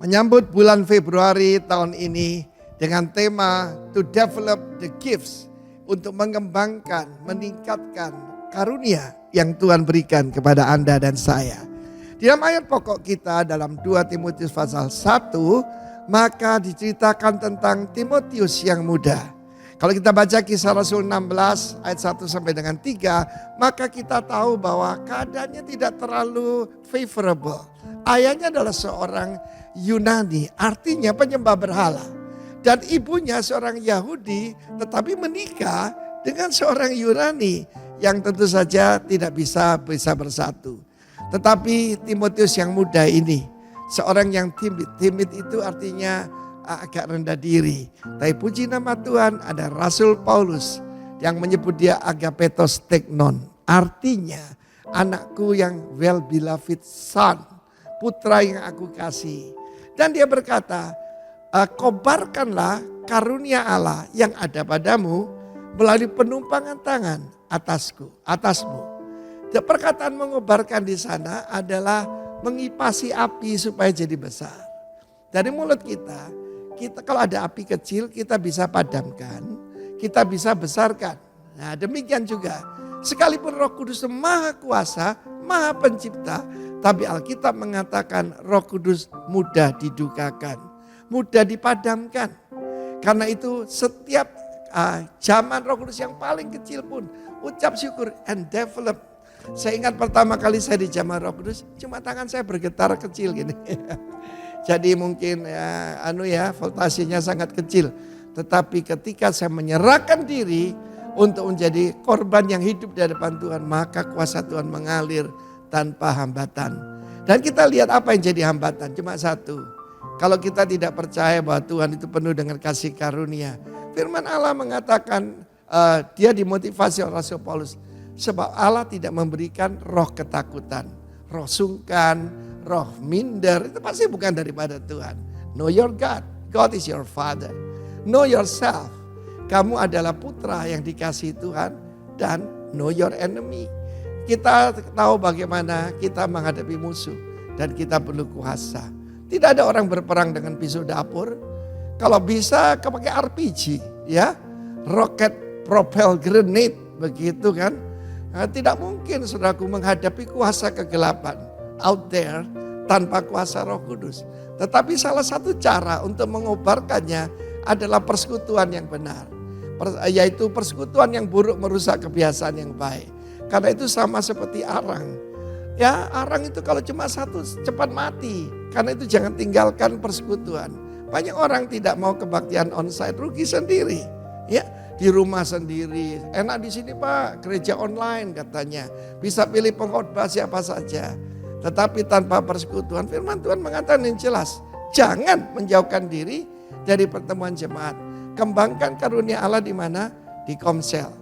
menyambut bulan Februari tahun ini dengan tema To Develop the Gifts, untuk mengembangkan, meningkatkan karunia yang Tuhan berikan kepada Anda dan saya. Di dalam ayat pokok kita dalam 2 Timotius pasal 1, maka diceritakan tentang Timotius yang muda. Kalau kita baca Kisah Rasul 16 ayat 1 sampai dengan 3, maka kita tahu bahwa keadaannya tidak terlalu favorable. Ayahnya adalah seorang Yunani, artinya penyembah berhala. Dan ibunya seorang Yahudi, tetapi menikah dengan seorang Yunani yang tentu saja tidak bisa bersatu. Tetapi Timotius yang muda ini, seorang yang timid. Timid itu artinya agak rendah diri. Tapi puji nama Tuhan, ada Rasul Paulus yang menyebut dia agapetos teknon. Artinya anakku yang well beloved son, putra yang aku kasih. Dan dia berkata, kobarkanlah karunia Allah yang ada padamu melalui penumpangan tangan atasmu. Dan perkataan mengobarkan di sana adalah mengipasi api supaya jadi besar. Dari mulut kita kalau ada api kecil kita bisa padamkan, kita bisa besarkan. Nah demikian juga, sekalipun Roh Kudus Maha Kuasa, Maha Pencipta, tapi Alkitab mengatakan Roh Kudus mudah didukakan, mudah dipadamkan. Karena itu setiap zaman Roh Kudus yang paling kecil pun ucap syukur and develop. Saya ingat pertama kali saya di zaman Roh Kudus, cuma tangan saya bergetar kecil gini. Jadi mungkin voltasenya sangat kecil. Tetapi ketika saya menyerahkan diri untuk menjadi korban yang hidup di hadapan Tuhan, maka kuasa Tuhan mengalir tanpa hambatan. Dan kita lihat apa yang jadi hambatan, cuma satu. Kalau kita tidak percaya bahwa Tuhan itu penuh dengan kasih karunia. Firman Allah mengatakan dia dimotivasi oleh Rasul Paulus. Sebab Allah tidak memberikan roh ketakutan, roh sungkan, roh minder. Itu pasti bukan daripada Tuhan. Know your God. God is your father. Know yourself. Kamu adalah putra yang dikasihi Tuhan. Dan know your enemy. Kita tahu bagaimana kita menghadapi musuh. Dan kita perlu kuasa. Tidak ada orang berperang dengan pisau dapur. Kalau bisa pakai RPG, ya, rocket propel grenade, begitu kan? Nah, tidak mungkin saudaraku menghadapi kuasa kegelapan out there tanpa kuasa Roh Kudus. Tetapi salah satu cara untuk mengobarkannya adalah persekutuan yang benar, yaitu persekutuan yang buruk merusak kebiasaan yang baik. Karena itu sama seperti arang. Ya, arang itu kalau cuma satu cepat mati. Karena itu jangan tinggalkan persekutuan. Banyak orang tidak mau kebaktian onsite, rugi sendiri. Ya, di rumah sendiri. Enak di sini Pak, gereja online katanya. Bisa pilih pengkhotbah siapa saja. Tetapi tanpa persekutuan, firman Tuhan mengatakan yang jelas. Jangan menjauhkan diri dari pertemuan jemaat. Kembangkan karunia Allah di mana? Di Komsel.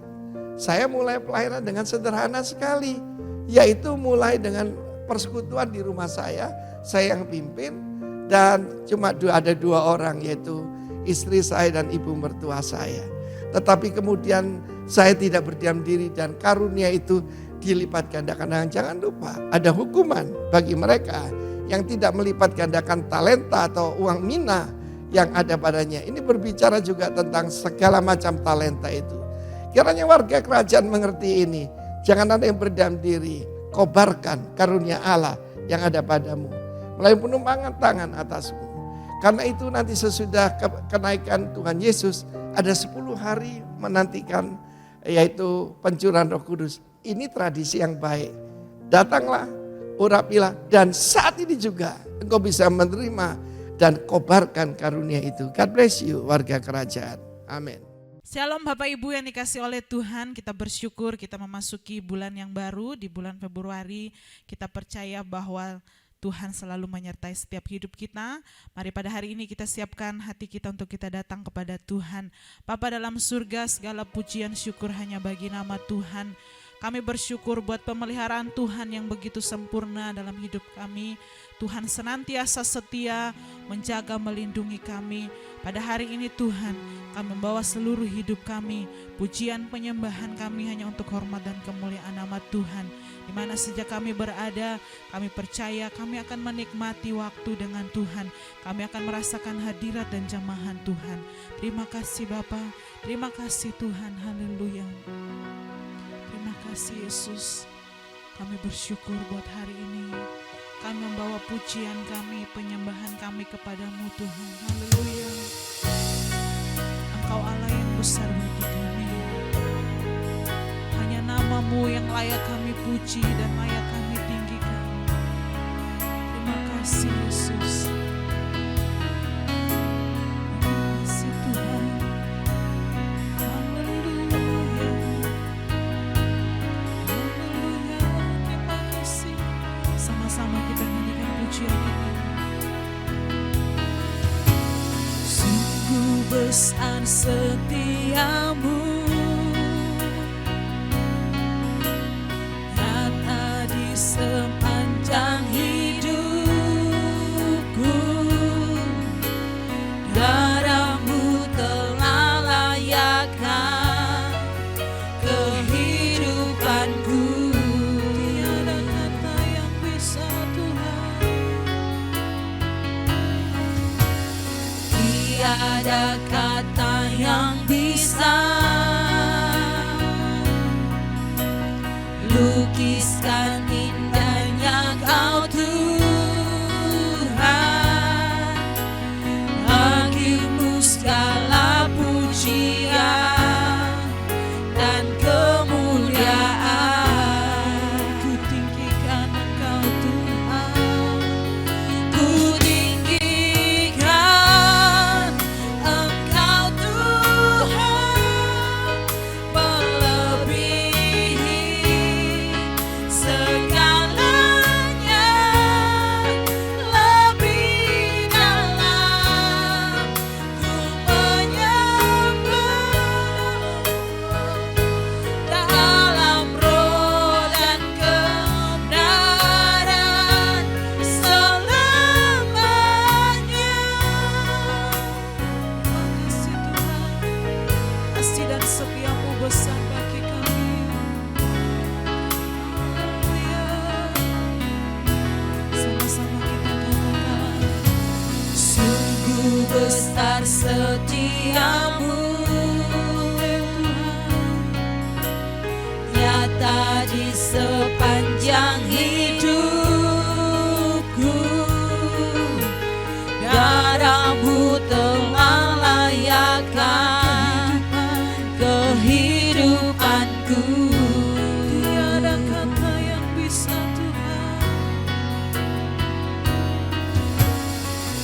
Saya mulai pelayanan dengan sederhana sekali. Yaitu mulai dengan persekutuan di rumah saya yang pimpin. Dan cuma ada 2 orang, yaitu istri saya dan ibu mertua saya. Tetapi kemudian saya tidak berdiam diri dan karunia itu dilipat gandakan. Jangan lupa ada hukuman bagi mereka yang tidak melipat gandakan talenta atau uang mina yang ada padanya. Ini berbicara juga tentang segala macam talenta itu. Kiranya warga kerajaan mengerti ini. Jangan ada yang berdiam diri. Kobarkan karunia Allah yang ada padamu melalui penumpangan tangan atasmu. Karena itu nanti sesudah kenaikan Tuhan Yesus ada 10 hari menantikan, yaitu pencurahan Roh Kudus. Ini tradisi yang baik. Datanglah, urapilah, dan saat ini juga engkau bisa menerima dan kobarkan karunia itu. God bless you warga kerajaan. Amin. Shalom Bapak Ibu yang dikasih oleh Tuhan, kita bersyukur kita memasuki bulan yang baru di bulan Februari. Kita percaya bahwa Tuhan selalu menyertai setiap hidup kita. Mari pada hari ini kita siapkan hati kita untuk kita datang kepada Tuhan. Bapa dalam surga, segala pujian syukur hanya bagi nama Tuhan. Kami bersyukur buat pemeliharaan Tuhan yang begitu sempurna dalam hidup kami. Tuhan senantiasa setia menjaga melindungi kami. Pada hari ini Tuhan, kami membawa seluruh hidup kami, pujian penyembahan kami hanya untuk hormat dan kemuliaan nama Tuhan. Di mana sejak kami berada, kami percaya kami akan menikmati waktu dengan Tuhan. Kami akan merasakan hadirat dan jamahan Tuhan. Terima kasih Bapa, terima kasih Tuhan, haleluya. Terima kasih Yesus. Kami bersyukur buat hari ini. Kami membawa pujian kami, penyembahan kami kepadamu Tuhan, haleluya. Engkau Allah yang besar bagi kami. Hanya nama-Mu yang layak kami puji dan layak kami tinggikan. Terima kasih Yesus. Terima kasih Tuhan. Haleluya. Haleluya. Terima kasih. Sama-sama kita nyanyikan pujian ini. Sungguh besar setiamu, nyata di sepanjang hidupku. Darah-Mu telah layakkan kehidupanku. Tiada kata yang bisa Tuhan, tiada kata yang bisa lukiskan indahnya Kau Tuhan. Bagi-Mu segala pujian dan kemuliaan. Ku tinggikan Engkau Tuhan, ku tinggikan Engkau Tuhan, melebihi segalanya, lebih dalam ku menyembah dalam roh dan kebenaran selamanya. Terima kasih Tuhan, kasih dan setia-Mu besar bagi kami. Haleluya. Sama-sama kita katakan, sungguh besar setiamu, nyata di sepanjang hidupku. Darah-Mu telah layakkan kehidupanku. Tiada kata yang bisa Tuhan,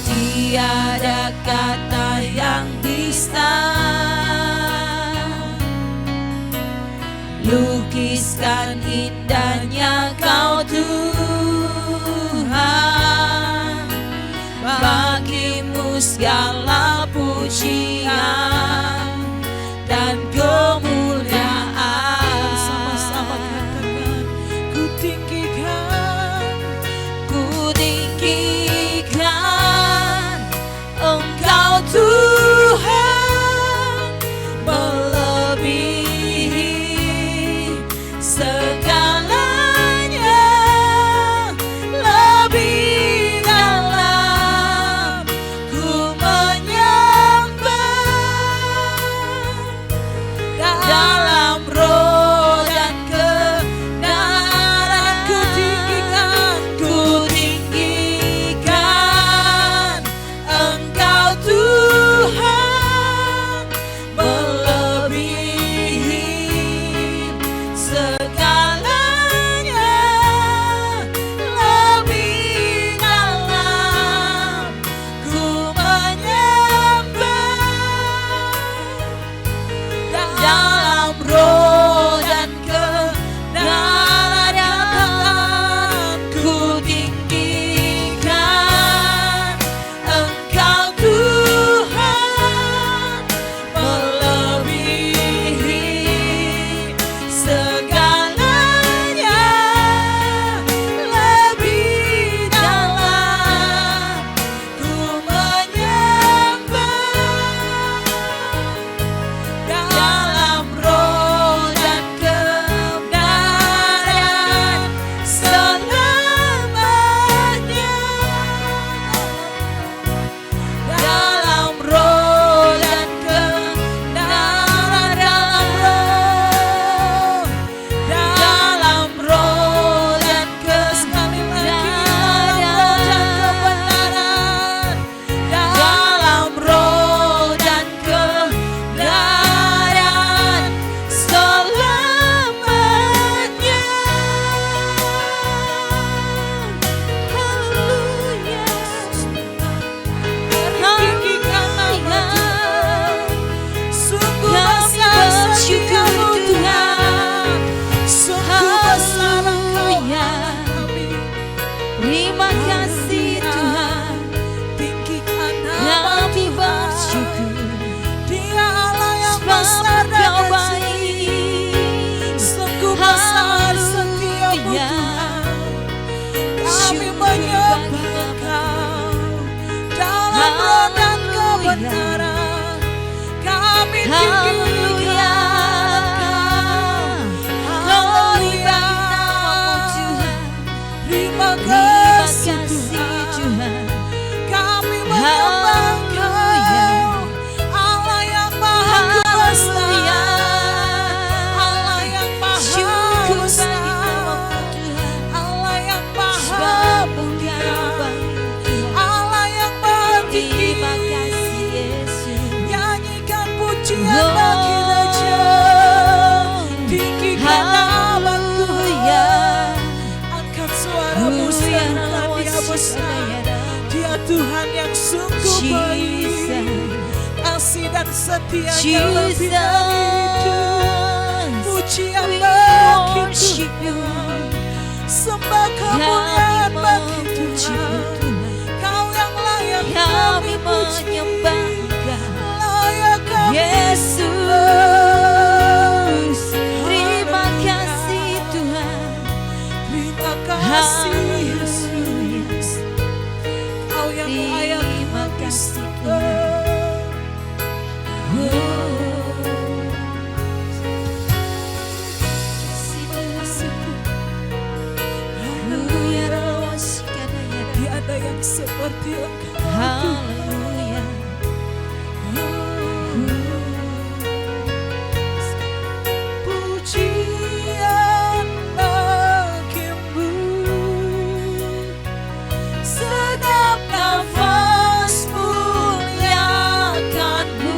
tiada kata yang bisa lukiskan indahnya Kau Tuhan. Bagi-Mu segala pujian dan kemuliaan. Sama-sama katakan, ku tinggikan Engkau Tuhan, melebihi segalanya, lebih dalam ku menyembah sekarang kami Haleluya. Haleluya. Terima kasih Tuhan. Kami menyembah Kau, Allah yang Maha Kuasa, Allah yang Maha Kuasa, Allah yang Maha Mulia, Allah yang Maha Tinggi. Nyanyikan pujian bagi Raja, tinggikan nama Tuhan. Angkat suaramu, serukan Dia besar. Dia Tuhan yang sungguh baik, kasih dan setianya lebih dari itu. Pujian bagi Tuhan, sembah kemuliaan bagi Tuhan. Kau yang layak kami puji, layak kami Yesus, terima kasih Tuhan. terima kasih Yesus. Kau yang layak Terima kami kasih sembah. Tiada yang seperti Engkau. Haleluya. Pujian bagimu, segenap nafas muliakan-Mu.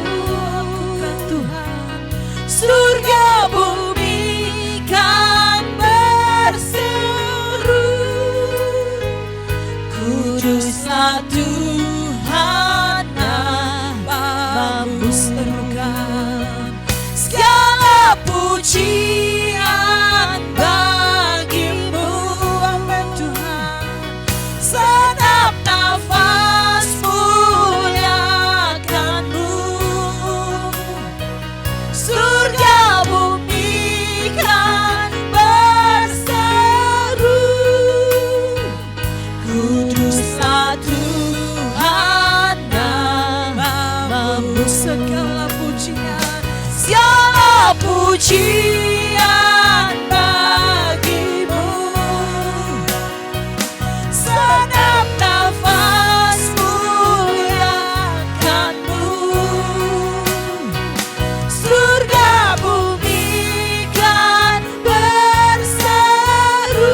Tuhan, surga bumi kan berseru, kuduslah Tuhan namamu. Serukan segala pujian bagimu, amin Tuhan. Segenap nafas muliakan-Mu, surga bumi kan berseru, kuduslah Tuhan namamu. Segala pujian bagimu, segenap nafas muliakan-Mu, surga bumi kan berseru,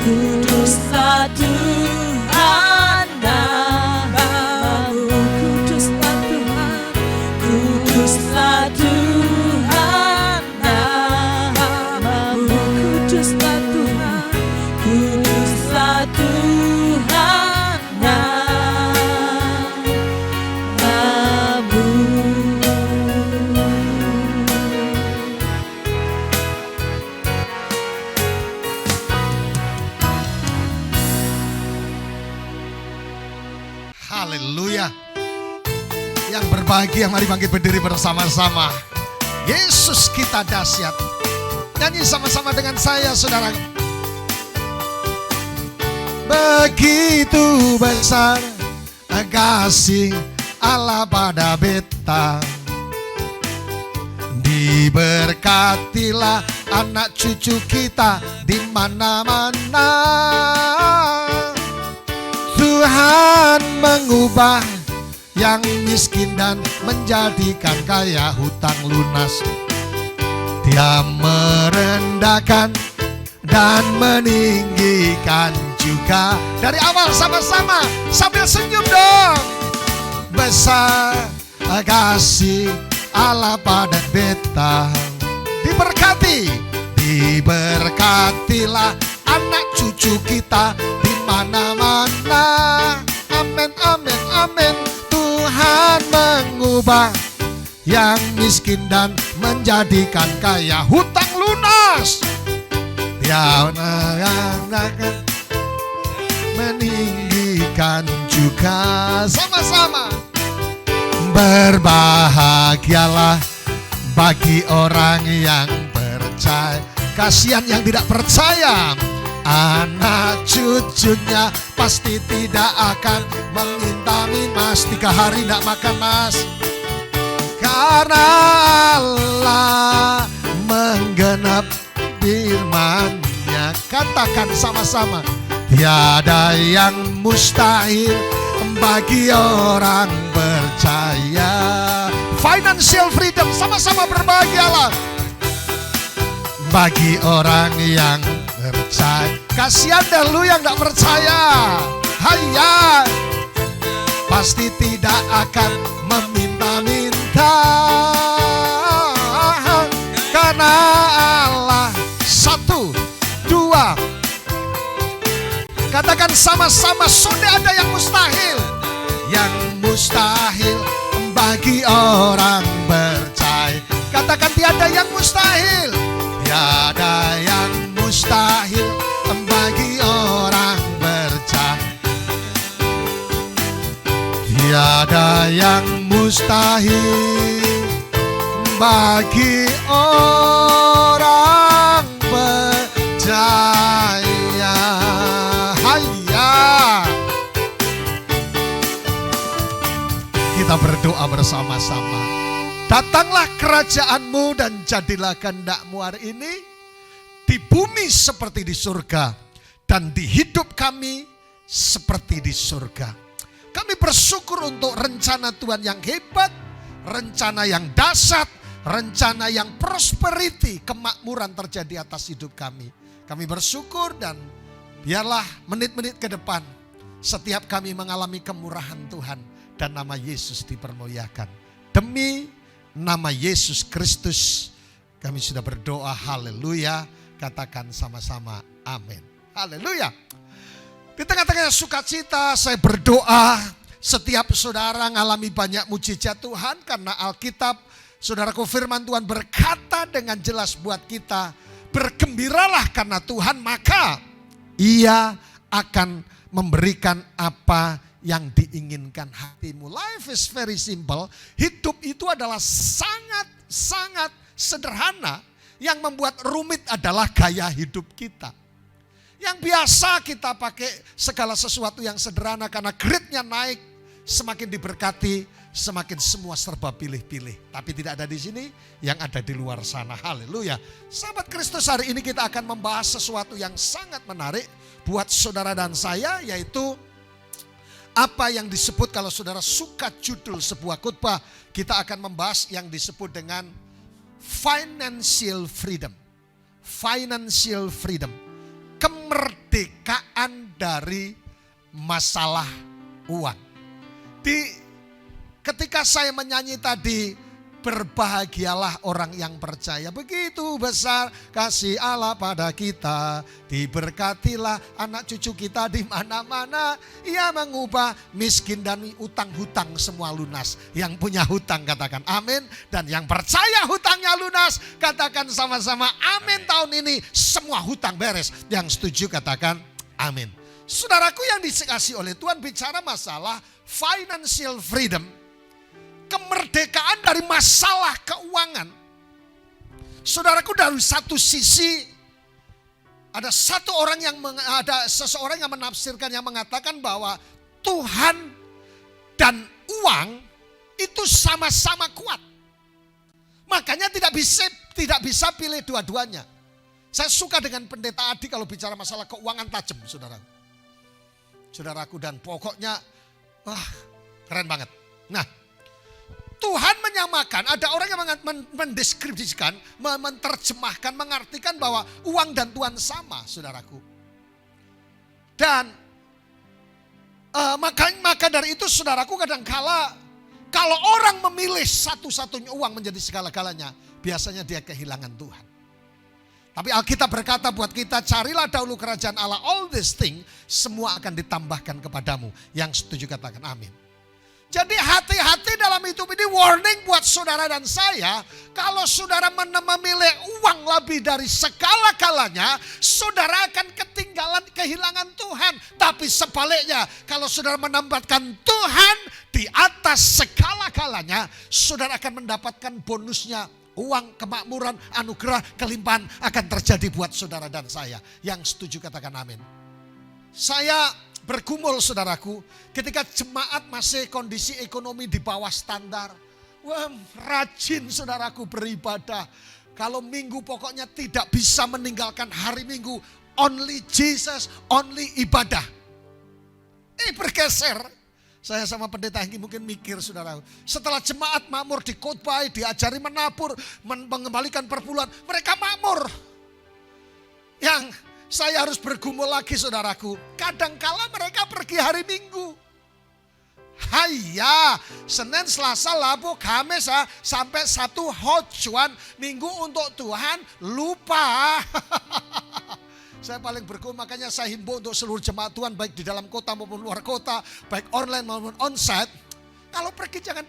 kuduslah Tuhan namamu. Kuduslah Tuhan, kuduslah Tuhan namamu. Kuduslah Tuhan, kuduslah Tuhan namamu. Haleluya. Yang berbahagia, mari bangkit berdiri bersama-sama. Yesus kita dahsyat. Nyanyi sama-sama dengan saya, saudara. Begitu besar kasih Allah pada beta, diberkatilah anak cucu kita di mana-mana. Tuhan mengubah yang miskin dan menjadikan kaya, hutang lunas. Dia merendahkan dan meninggikan juga. Dari awal sama-sama sambil senyum dong. Besar kasih Allah pada beta, diberkati, diberkatilah anak cucu kita di mana-mana. Amin, amin, amin. Tuhan mengubah yang miskin dan menjadikan kaya, hutang lunas. Dia meninggikan juga. Sama-sama. Berbahagialah bagi orang yang percaya. Kasihan yang tidak percaya. anak cucunya pasti tidak akan mengintai mas. 3 hari tidak makan mas. Karena Allah menggenap firman-Nya. Katakan sama-sama, tiada yang mustahil bagi orang percaya. Financial freedom, sama-sama berbahagialah. Bagi orang yang percaya. Kasihan deh lu yang gak percaya. Hayya, pasti tidak akan meminta-minta. Karena Allah. 1, 2. Katakan sama-sama, sudah ada yang mustahil. Yang mustahil bagi orang percaya. Katakan tiada yang mustahil. Tiada yang mustahil bagi orang percaya. Tiada yang mustahil bagi orang percaya. Hayya. Kita berdoa bersama-sama. Datanglah kerajaan-Mu dan jadilah kehendak-Mu hari ini di bumi seperti di surga, dan di hidup kami seperti di surga. Kami bersyukur untuk rencana Tuhan yang hebat, rencana yang dahsyat, rencana yang prosperity, kemakmuran terjadi atas hidup kami. Kami bersyukur dan biarlah menit-menit ke depan setiap kami mengalami kemurahan Tuhan dan nama Yesus dipermuliakan. Demi nama Yesus Kristus kami sudah berdoa, haleluya. Katakan sama-sama amin. Haleluya. Di tengah-tengah sukacita saya berdoa setiap saudara mengalami banyak mujizat Tuhan, karena Alkitab, saudaraku, firman Tuhan berkata dengan jelas buat kita, bergembiralah karena Tuhan maka Ia akan memberikan apa yang diinginkan hatimu. Life is very simple. Hidup itu adalah sangat sederhana. Yang membuat rumit adalah gaya hidup kita. Yang biasa kita pakai segala sesuatu yang sederhana karena grade-nya naik, semakin diberkati, semakin semua serba pilih-pilih. Tapi tidak ada di sini, yang ada di luar sana. Haleluya. Sahabat Kristus, hari ini kita akan membahas sesuatu yang sangat menarik buat saudara dan saya, yaitu apa yang disebut, kalau saudara suka judul sebuah khotbah, kita akan membahas yang disebut dengan financial freedom. Financial freedom. Kemerdekaan dari masalah uang. Ketika saya menyanyi tadi, berbahagialah orang yang percaya. Begitu besar kasih Allah pada kita. Diberkatilah anak cucu kita di mana-mana. Ia mengubah miskin dan utang-hutang semua lunas. Yang punya hutang katakan amin. Dan yang percaya hutangnya lunas, katakan sama-sama amin. Tahun ini semua hutang beres. Yang setuju katakan amin. Saudaraku yang dikasihi oleh Tuhan, bicara masalah financial freedom, kemerdekaan dari masalah keuangan. Saudaraku, dari satu sisi ada seseorang yang menafsirkan, yang mengatakan bahwa Tuhan dan uang itu sama-sama kuat. Makanya tidak bisa pilih dua-duanya. Saya suka dengan pendeta Adi kalau bicara masalah keuangan, tajam saudaraku, dan pokoknya keren banget. Nah, Tuhan menyamakan, ada orang yang mendeskripsikan, menerjemahkan, mengartikan bahwa uang dan Tuhan sama, saudaraku. Dan maka dari itu, saudaraku, kadangkala kalau orang memilih satu-satunya uang menjadi segala-galanya, biasanya dia kehilangan Tuhan. Tapi Alkitab berkata buat kita, carilah dahulu kerajaan Allah, all these things semua akan ditambahkan kepadamu. Yang setuju katakan amin. Jadi hati-hati dalam hidup ini, warning buat saudara dan saya. Kalau saudara memilih uang lebih dari segala-galanya, saudara akan kehilangan Tuhan. Tapi sebaliknya, kalau saudara menempatkan Tuhan di atas segala-galanya, saudara akan mendapatkan bonusnya Uang, kemakmuran, anugerah, kelimpahan akan terjadi buat saudara dan saya. Yang setuju katakan amin. Saya bergumul saudaraku, ketika jemaat masih kondisi ekonomi di bawah standar. Wah, rajin saudaraku beribadah. Kalau minggu pokoknya tidak bisa meninggalkan hari minggu. Only Jesus, only ibadah. Bergeser. Saya sama pendeta Hengki mungkin mikir saudara. Setelah jemaat makmur dikhotbah, diajari menabur, mengembalikan perpuluhan. Mereka makmur. Yang saya harus bergumul lagi saudaraku. Kadangkala mereka pergi hari Minggu. Haiya, Senin, Selasa, Rabu, Kamis sampai Sabtu Hojuan. Minggu untuk Tuhan lupa. Saya paling bergumul, makanya saya himbau untuk seluruh jemaat Tuhan baik di dalam kota maupun luar kota, baik online maupun onsite. Kalau pergi jangan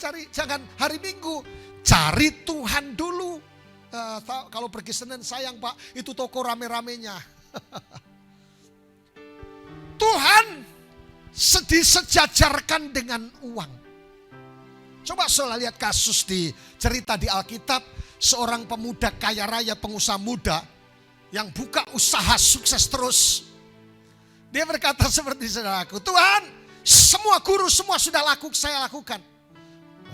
hari Minggu, cari Tuhan dulu. Kalau pergi Senin sayang Pak, itu toko rame-ramenya. Tuhan disejajarkan dengan uang. Coba saudara lihat kasus di cerita di Alkitab, seorang pemuda kaya raya, pengusaha muda yang buka usaha sukses terus. Dia berkata seperti saudaraku, Tuhan semua guru semua sudah saya lakukan.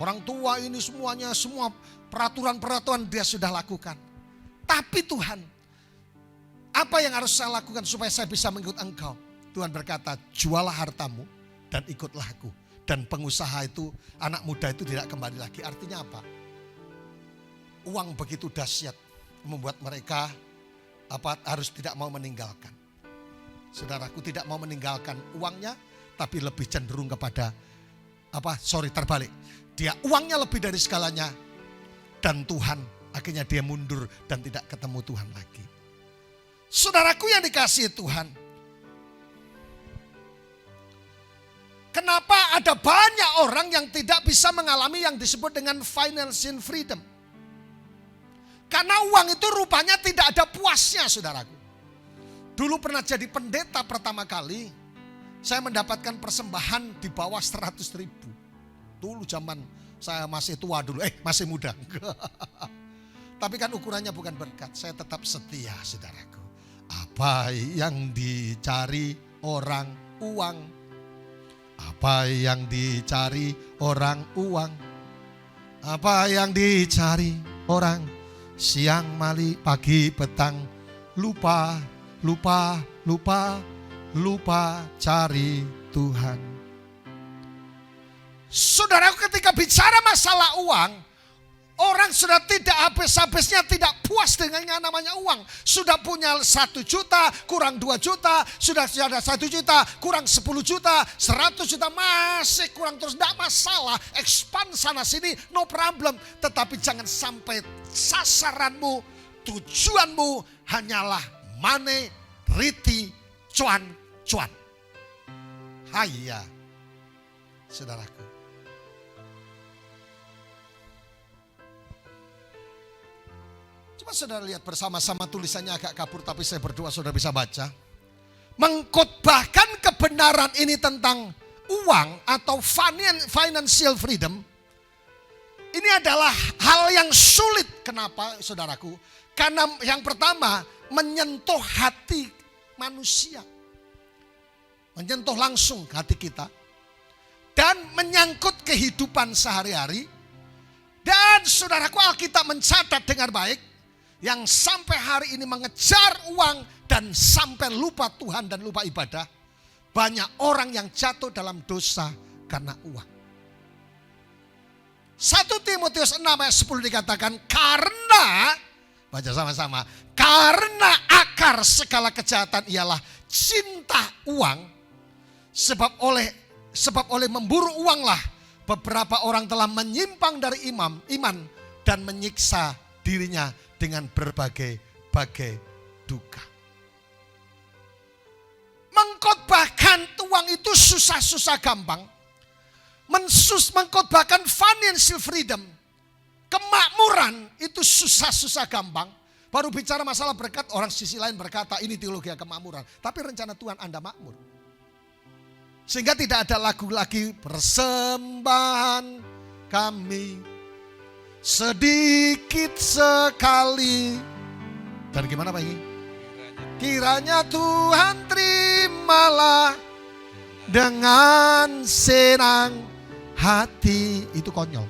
Orang tua ini semuanya, semua peraturan-peraturan dia sudah lakukan. Tapi Tuhan, apa yang harus saya lakukan supaya saya bisa mengikut Engkau? Tuhan berkata, jualah hartamu dan ikutlah aku. Dan pengusaha itu, anak muda itu tidak kembali lagi. Artinya apa? Uang begitu dahsyat membuat mereka harus tidak mau meninggalkan. Saudaraku tidak mau meninggalkan uangnya, tapi lebih cenderung kepada terbalik. Dia uangnya lebih dari segalanya, dan Tuhan akhirnya dia mundur dan tidak ketemu Tuhan lagi. Saudaraku yang dikasihi Tuhan, kenapa ada banyak orang yang tidak bisa mengalami yang disebut dengan financial freedom? Karena uang itu rupanya tidak ada puasnya saudaraku. Dulu pernah jadi pendeta pertama kali, saya mendapatkan persembahan di bawah 100.000. Dulu zaman saya masih tua dulu, masih muda. Tapi kan ukurannya bukan berkat, saya tetap setia saudaraku. Apa yang dicari orang uang? Apa yang dicari orang uang? Apa yang dicari orang? Siang, mali, pagi, petang, lupa cari Tuhan. Saudaraku ketika bicara masalah uang, orang sudah tidak habis-habisnya tidak puas dengan yang namanya uang. Sudah punya 1 juta, kurang 2 juta, sudah ada 1 juta, kurang 10 juta, 100 juta, masih kurang terus. Tidak masalah, expand sana sini, no problem. Tetapi jangan sampai sasaranmu, tujuanmu hanyalah money, riti, cuan. Haiya, saudaraku. Coba saudara lihat bersama-sama, tulisannya agak kabur tapi saya berdoa saudara bisa baca. Mengkhotbahkan kebenaran ini tentang uang atau financial freedom. Ini adalah hal yang sulit. Kenapa saudaraku? Karena yang pertama menyentuh hati manusia. Menyentuh langsung hati kita. Dan menyangkut kehidupan sehari-hari. Dan saudaraku, Alkitab mencatat dengan baik. Yang sampai hari ini mengejar uang dan sampai lupa Tuhan dan lupa ibadah. Banyak orang yang jatuh dalam dosa karena uang. 1 Timotius 6 ayat 10 dikatakan, karena, baca sama-sama, karena akar segala kejahatan ialah cinta uang, sebab oleh memburu uanglah beberapa orang telah menyimpang dari iman dan menyiksa dirinya dengan berbagai duka. Mengkhotbahkan uang itu susah-susah gampang. Mengkhotbahkan financial freedom, kemakmuran itu susah-susah gampang. Baru bicara masalah berkat, orang sisi lain berkata ini teologi kemakmuran. Tapi rencana Tuhan Anda makmur. Sehingga tidak ada lagu lagi persembahan kami sedikit sekali. Dan gimana Pak ini? Kiranya Tuhan terimalah dengan senang hati. Itu konyol.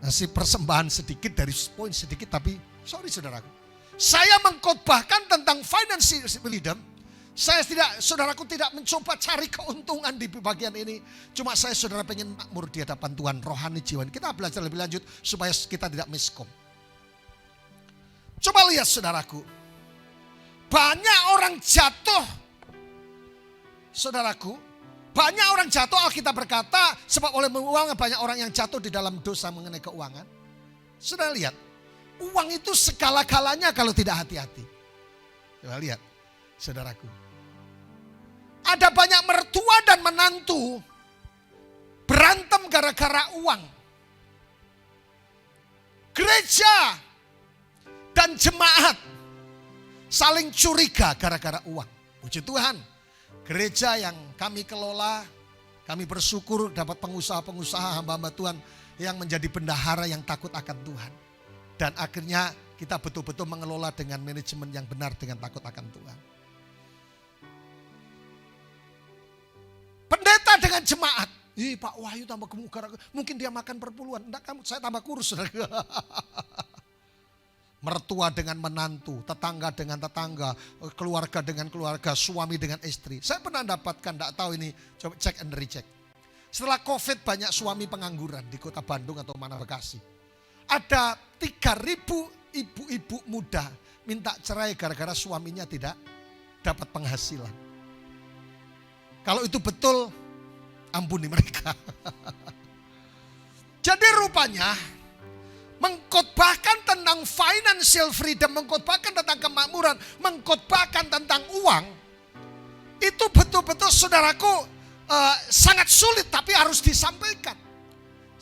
Ngasih persembahan sedikit dari poin sedikit, tapi sorry saudaraku. Saya mengkhotbahkan tentang financial freedom. Saudaraku tidak mencoba cari keuntungan di bagian ini. Cuma saudara pengen makmur di hadapan Tuhan, rohani jiwa. Kita belajar lebih lanjut supaya kita tidak miskom. Coba lihat saudaraku. Banyak orang jatuh. Saudaraku, banyak orang jatuh, Alkitab berkata, sebab oleh uang banyak orang yang jatuh di dalam dosa mengenai keuangan. Saudara lihat, uang itu segala-galanya kalau tidak hati-hati. Coba lihat, saudaraku. Ada banyak mertua dan menantu berantem gara-gara uang. Gereja dan jemaat saling curiga gara-gara uang. Puji Tuhan. Gereja yang kami kelola, kami bersyukur dapat pengusaha-pengusaha hamba-hamba Tuhan yang menjadi bendahara yang takut akan Tuhan. Dan akhirnya kita betul-betul mengelola dengan manajemen yang benar dengan takut akan Tuhan. Pendeta dengan jemaat. Pak Wahyu tambah gemuk, mungkin dia makan perpuluhan. Enggak, saya tambah kurus. Mertua dengan menantu, tetangga dengan tetangga, keluarga dengan keluarga, suami dengan istri. Saya pernah dapatkan, tidak tahu ini, coba cek and recheck. Setelah COVID banyak suami pengangguran di kota Bandung atau mana Bekasi. Ada 3.000 ibu-ibu muda minta cerai gara-gara suaminya tidak dapat penghasilan. Kalau itu betul, ampuni mereka. Jadi rupanya mengkhotbahkan tentang financial freedom, mengkhotbahkan tentang kemakmuran, mengkhotbahkan tentang uang, itu betul-betul saudaraku sangat sulit tapi harus disampaikan.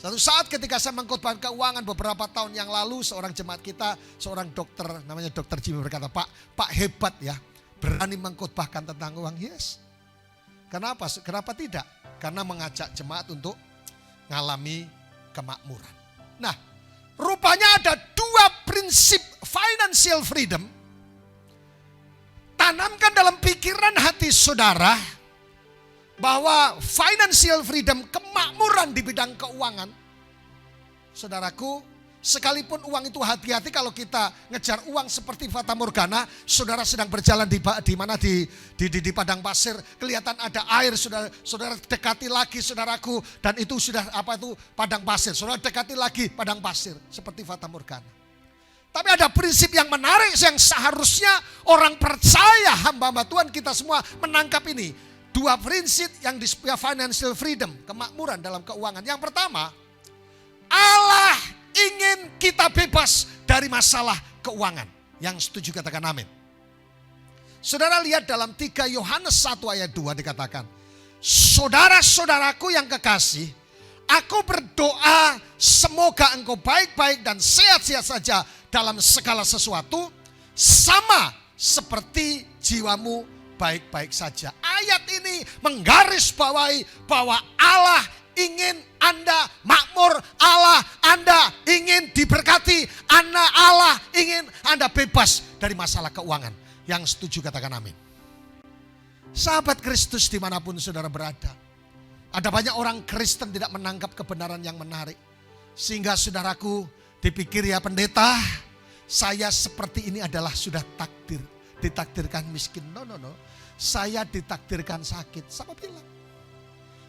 Satu saat ketika saya mengkhotbahkan keuangan beberapa tahun yang lalu, seorang jemaat kita, seorang dokter, namanya Dokter Jimmy berkata, Pak hebat ya, berani mengkhotbahkan tentang uang. Yes. Kenapa? Kenapa tidak? Karena mengajak jemaat untuk mengalami kemakmuran. Nah, rupanya ada 2 prinsip financial freedom. Tanamkan dalam pikiran hati saudara bahwa financial freedom, kemakmuran di bidang keuangan. Saudaraku, sekalipun uang itu hati-hati kalau kita ngejar uang seperti fata morgana, saudara sedang berjalan di padang pasir, kelihatan ada air, saudara dekati lagi saudaraku, dan itu sudah padang pasir. Saudara dekati lagi padang pasir seperti fata morgana. Tapi ada prinsip yang menarik yang seharusnya orang percaya, hamba-hamba Tuhan kita semua menangkap ini. 2 prinsip yang disebut financial freedom, kemakmuran dalam keuangan. Yang pertama, Allah ingin kita bebas dari masalah keuangan. Yang setuju katakan amin. Saudara lihat dalam 3 Yohanes 1 ayat 2 dikatakan, saudara-saudaraku yang kekasih, aku berdoa semoga engkau baik-baik dan sehat-sehat saja dalam segala sesuatu, sama seperti jiwamu baik-baik saja. Ayat ini menggarisbawahi bahwa Allah ingin Anda makmur, Anda ingin diberkati, Allah ingin Anda bebas dari masalah keuangan. Yang setuju katakan amin. Sahabat Kristus dimanapun saudara berada, ada banyak orang Kristen tidak menangkap kebenaran yang menarik. Sehingga saudaraku dipikir ya pendeta, saya seperti ini adalah sudah takdir. Ditakdirkan miskin. No. Saya ditakdirkan sakit. Siapa bilang?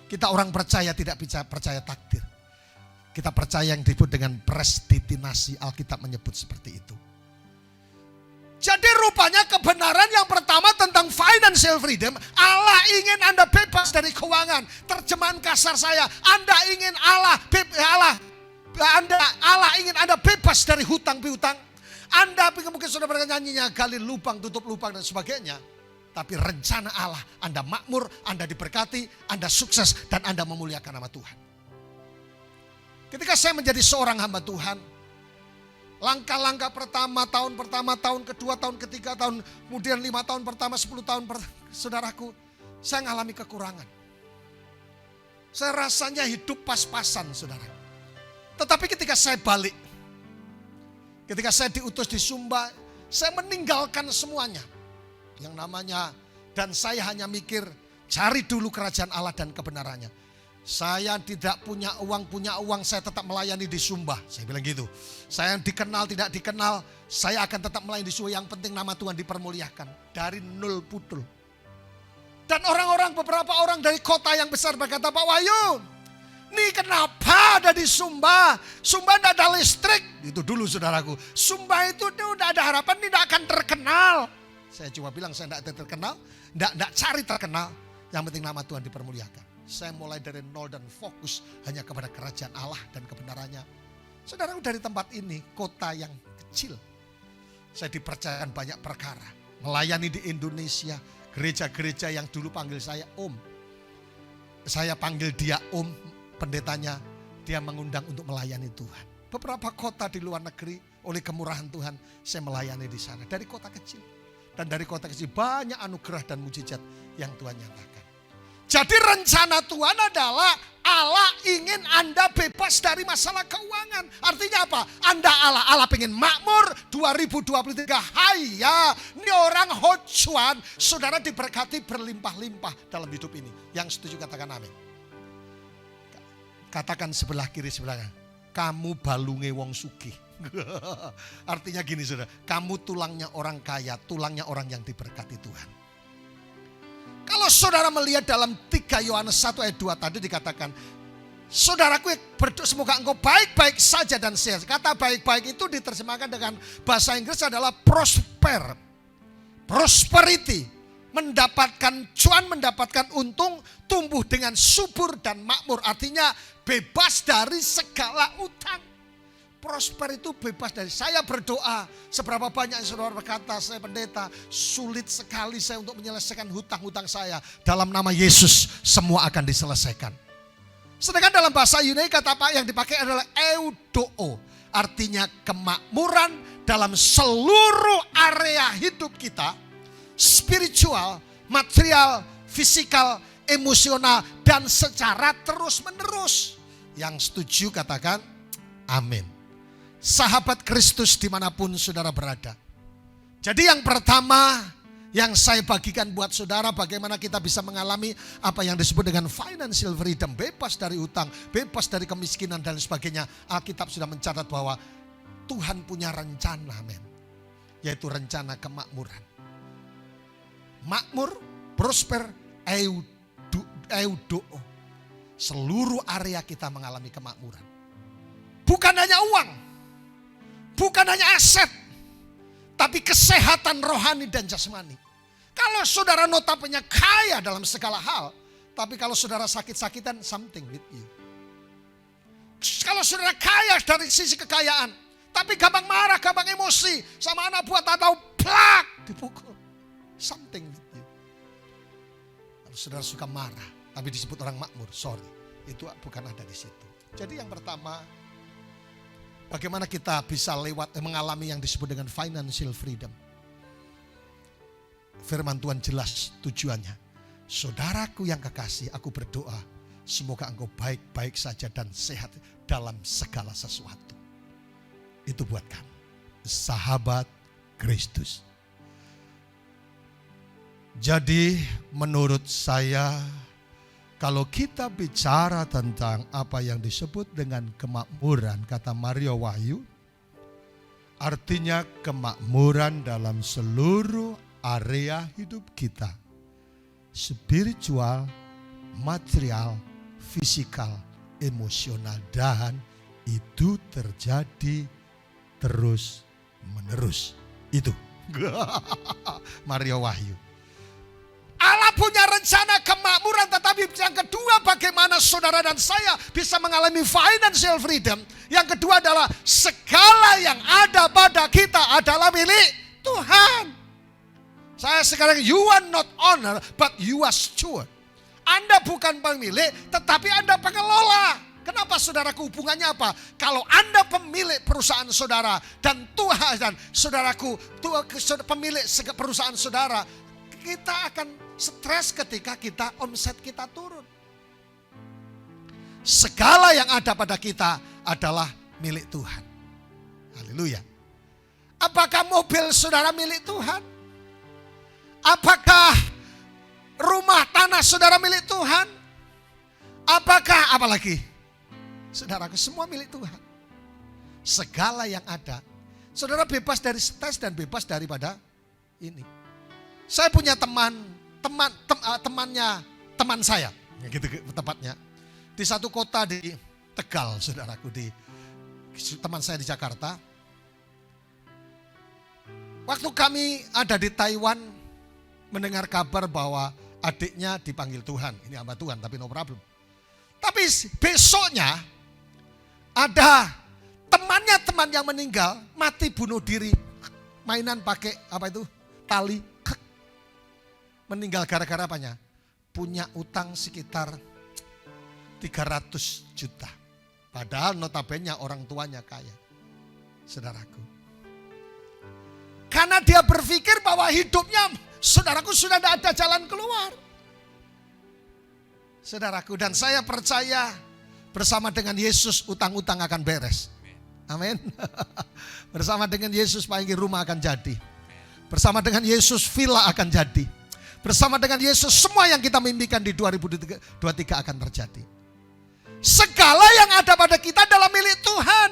Kita orang percaya tidak bisa percaya takdir. Kita percaya yang disebut dengan predestinasi. Alkitab menyebut seperti itu. Jadi rupanya kebenaran yang pertama tentang financial freedom, Allah ingin Anda bebas dari keuangan. Terjemahan kasar saya, Anda ingin Allah ingin Anda bebas dari hutang piutang. Anda mungkin sudah pernah nyanyinya, gali lubang, tutup lubang dan sebagainya. Tapi rencana Allah, Anda makmur, Anda diberkati, Anda sukses, dan Anda memuliakan nama Tuhan. Ketika saya menjadi seorang hamba Tuhan, langkah-langkah pertama, tahun kedua, tahun ketiga, tahun kemudian 5 tahun pertama, 10 tahun saudaraku, saya mengalami kekurangan. Saya rasanya hidup pas-pasan, saudara. Tetapi ketika saya balik, ketika saya diutus di Sumba, saya meninggalkan semuanya. Yang namanya, dan saya hanya mikir, cari dulu kerajaan Allah dan kebenarannya. Saya tidak punya uang, saya tetap melayani di Sumba. Saya bilang gitu. Saya dikenal, tidak dikenal, saya akan tetap melayani di Sumba. Yang penting nama Tuhan dipermuliakan. Dari nol putul. Dan beberapa orang dari kota yang besar berkata, Pak Wahyu, nih kenapa ada di Sumba? Sumba tidak ada listrik. Itu dulu saudaraku. Sumba itu tidak ada harapan, tidak akan terkenal. Saya cuma bilang saya tidak terkenal, tidak cari terkenal. Yang penting nama Tuhan dipermuliakan. Saya mulai dari nol dan fokus hanya kepada kerajaan Allah dan kebenarannya. Saudara, dari tempat ini, kota yang kecil, saya dipercayakan banyak perkara. Melayani di Indonesia, gereja-gereja yang dulu panggil saya Om. Saya panggil dia Om, pendetanya, dia mengundang untuk melayani Tuhan. Beberapa kota di luar negeri, oleh kemurahan Tuhan, saya melayani di sana. Dari kota kecil. Dan dari kota kecil banyak anugerah dan mujizat yang Tuhan nyatakan. Jadi rencana Tuhan adalah Allah ingin Anda bebas dari masalah keuangan. Artinya apa? Allah pengen makmur 2023. Haya, ini orang hojuan, saudara diberkati berlimpah-limpah dalam hidup ini. Yang setuju katakan amin. Katakan sebelah kiri sebelah kanan, kamu balunge wong sugih. Artinya gini saudara, kamu tulangnya orang kaya, tulangnya orang yang diberkati Tuhan. Kalau saudara melihat dalam 3 Yohanes 1 ayat 2 tadi dikatakan, saudaraku berdoa semoga engkau baik-baik saja dan sehat. Kata baik-baik itu diterjemahkan dengan bahasa Inggris adalah prosper. Prosperity. Mendapatkan cuan, mendapatkan untung, tumbuh dengan subur dan makmur. Artinya bebas dari segala utang. Prosper itu bebas dari, saya berdoa, seberapa banyak saudara berkata, saya pendeta, sulit sekali saya untuk menyelesaikan hutang-hutang saya. Dalam nama Yesus semua akan diselesaikan. Sedangkan dalam bahasa Yunani kata apa yang dipakai adalah eudoo. Artinya kemakmuran dalam seluruh area hidup kita. Spiritual, material, fisikal, emosional, dan secara terus-menerus. Yang setuju katakan amin. Sahabat Kristus dimanapun saudara berada. Jadi yang pertama yang saya bagikan buat saudara, bagaimana kita bisa mengalami apa yang disebut dengan financial freedom. Bebas dari utang, bebas dari kemiskinan dan sebagainya. Alkitab sudah mencatat bahwa Tuhan punya rencana, men, yaitu rencana kemakmuran. Makmur, prosper, eudoo. Seluruh area kita mengalami kemakmuran. Bukan hanya uang, bukan hanya aset, tapi kesehatan rohani dan jasmani. Kalau saudara notabene kaya dalam segala hal, tapi kalau saudara sakit-sakitan, something with you. Kalau saudara kaya dari sisi kekayaan, tapi gampang marah, gampang emosi, sama anak buah atau plak dipukul, something with you. Kalau saudara suka marah, tapi disebut orang makmur, sorry, itu bukan ada di situ. Jadi yang pertama, bagaimana kita bisa mengalami yang disebut dengan financial freedom. Firman Tuhan jelas tujuannya. Saudaraku yang kekasih, aku berdoa semoga engkau baik-baik saja dan sehat dalam segala sesuatu. Itu buat kamu, sahabat Kristus. Jadi menurut saya, kalau kita bicara tentang apa yang disebut dengan kemakmuran, kata Mario Wahyu, artinya kemakmuran dalam seluruh area hidup kita. Spiritual, material, fisikal, emosional, dan itu terjadi terus menerus. Itu Mario Wahyu. Allah punya rencana kemakmuran, tetapi yang kedua bagaimana saudara dan saya bisa mengalami financial freedom. Yang kedua adalah segala yang ada pada kita adalah milik Tuhan. Saya sekarang, you are not owner but you are steward. Anda bukan pemilik tetapi Anda pengelola. Kenapa saudaraku, hubungannya apa? Kalau Anda pemilik perusahaan saudara dan Tuhan dan saudaraku pemilik perusahaan saudara, kita akan stres ketika omset kita turun. Segala yang ada pada kita adalah milik Tuhan. Haleluya. Apakah mobil saudara milik Tuhan? Apakah rumah tanah saudara milik Tuhan? Apakah apalagi? Saudaraku, semua milik Tuhan. Segala yang ada. Saudara bebas dari stres dan bebas daripada ini. Saya punya teman saya, gitu tepatnya. Di satu kota di Tegal, saudaraku, teman saya di Jakarta. Waktu kami ada di Taiwan, mendengar kabar bahwa adiknya dipanggil Tuhan. Ini hamba Tuhan, tapi no problem. Tapi besoknya ada teman yang meninggal, mati bunuh diri. Mainan pakai tali. Meninggal gara-gara apanya? Punya utang sekitar 300 juta. Padahal notabene orang tuanya kaya. Saudaraku. Karena dia berpikir bahwa hidupnya, saudaraku, sudah tidak ada jalan keluar. Saudaraku, dan saya percaya bersama dengan Yesus utang-utang akan beres. Amin. Bersama dengan Yesus paling rumah akan jadi. Bersama dengan Yesus villa akan jadi. Bersama dengan Yesus semua yang kita mimpikan di 2023 akan terjadi. Segala yang ada pada kita adalah milik Tuhan.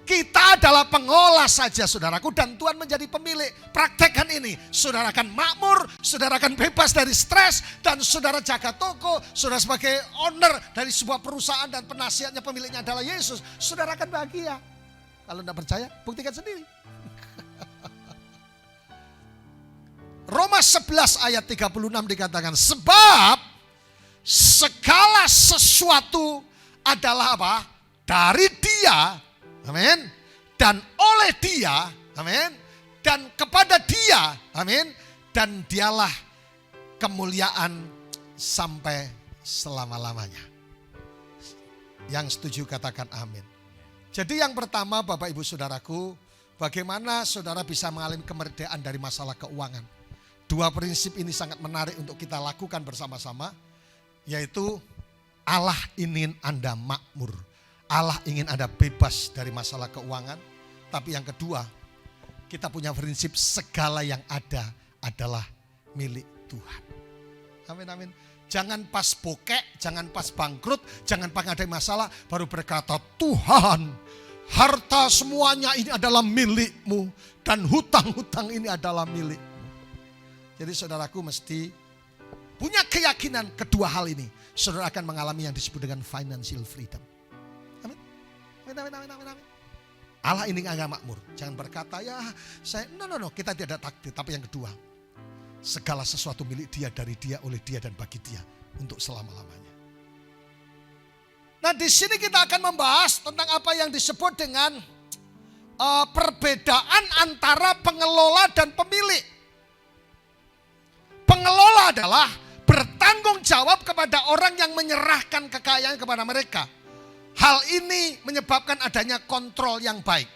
Kita adalah pengolah saja, saudaraku, dan Tuhan menjadi pemilik. Praktekkan ini, saudara akan makmur, saudara akan bebas dari stres, dan saudara jaga toko, saudara sebagai owner dari sebuah perusahaan dan penasihatnya pemiliknya adalah Yesus, saudara akan bahagia. Kalau tidak percaya, buktikan sendiri. Roma 11 ayat 36 dikatakan, sebab segala sesuatu adalah apa? Dari Dia, amin, dan oleh Dia, amin, dan kepada Dia, amin, dan Dialah kemuliaan sampai selama-lamanya. Yang setuju katakan amin. Jadi yang pertama, Bapak Ibu Saudaraku, bagaimana saudara bisa mengalami kemerdekaan dari masalah keuangan? Dua prinsip ini sangat menarik untuk kita lakukan bersama-sama, yaitu Allah ingin Anda makmur. Allah ingin Anda bebas dari masalah keuangan. Tapi yang kedua, kita punya prinsip segala yang ada adalah milik Tuhan. Amin, amin. Jangan pas bokek, jangan pas bangkrut, jangan pas ada masalah, baru berkata, Tuhan, harta semuanya ini adalah milik-Mu, dan hutang-hutang ini adalah milik-Mu. Jadi saudaraku mesti punya keyakinan kedua hal ini. Saudara akan mengalami yang disebut dengan financial freedom. Amin. Amin, amin, amin, amin, amin. Allah ini agak makmur. Jangan berkata, ya saya, no, kita tidak takdir. Tapi yang kedua, segala sesuatu milik Dia, dari Dia, oleh Dia, dan bagi Dia untuk selama-lamanya. Nah, di sini kita akan membahas tentang apa yang disebut dengan perbedaan antara pengelola dan pemilik. Pengelola adalah bertanggung jawab kepada orang yang menyerahkan kekayaan kepada mereka. Hal ini menyebabkan adanya kontrol yang baik.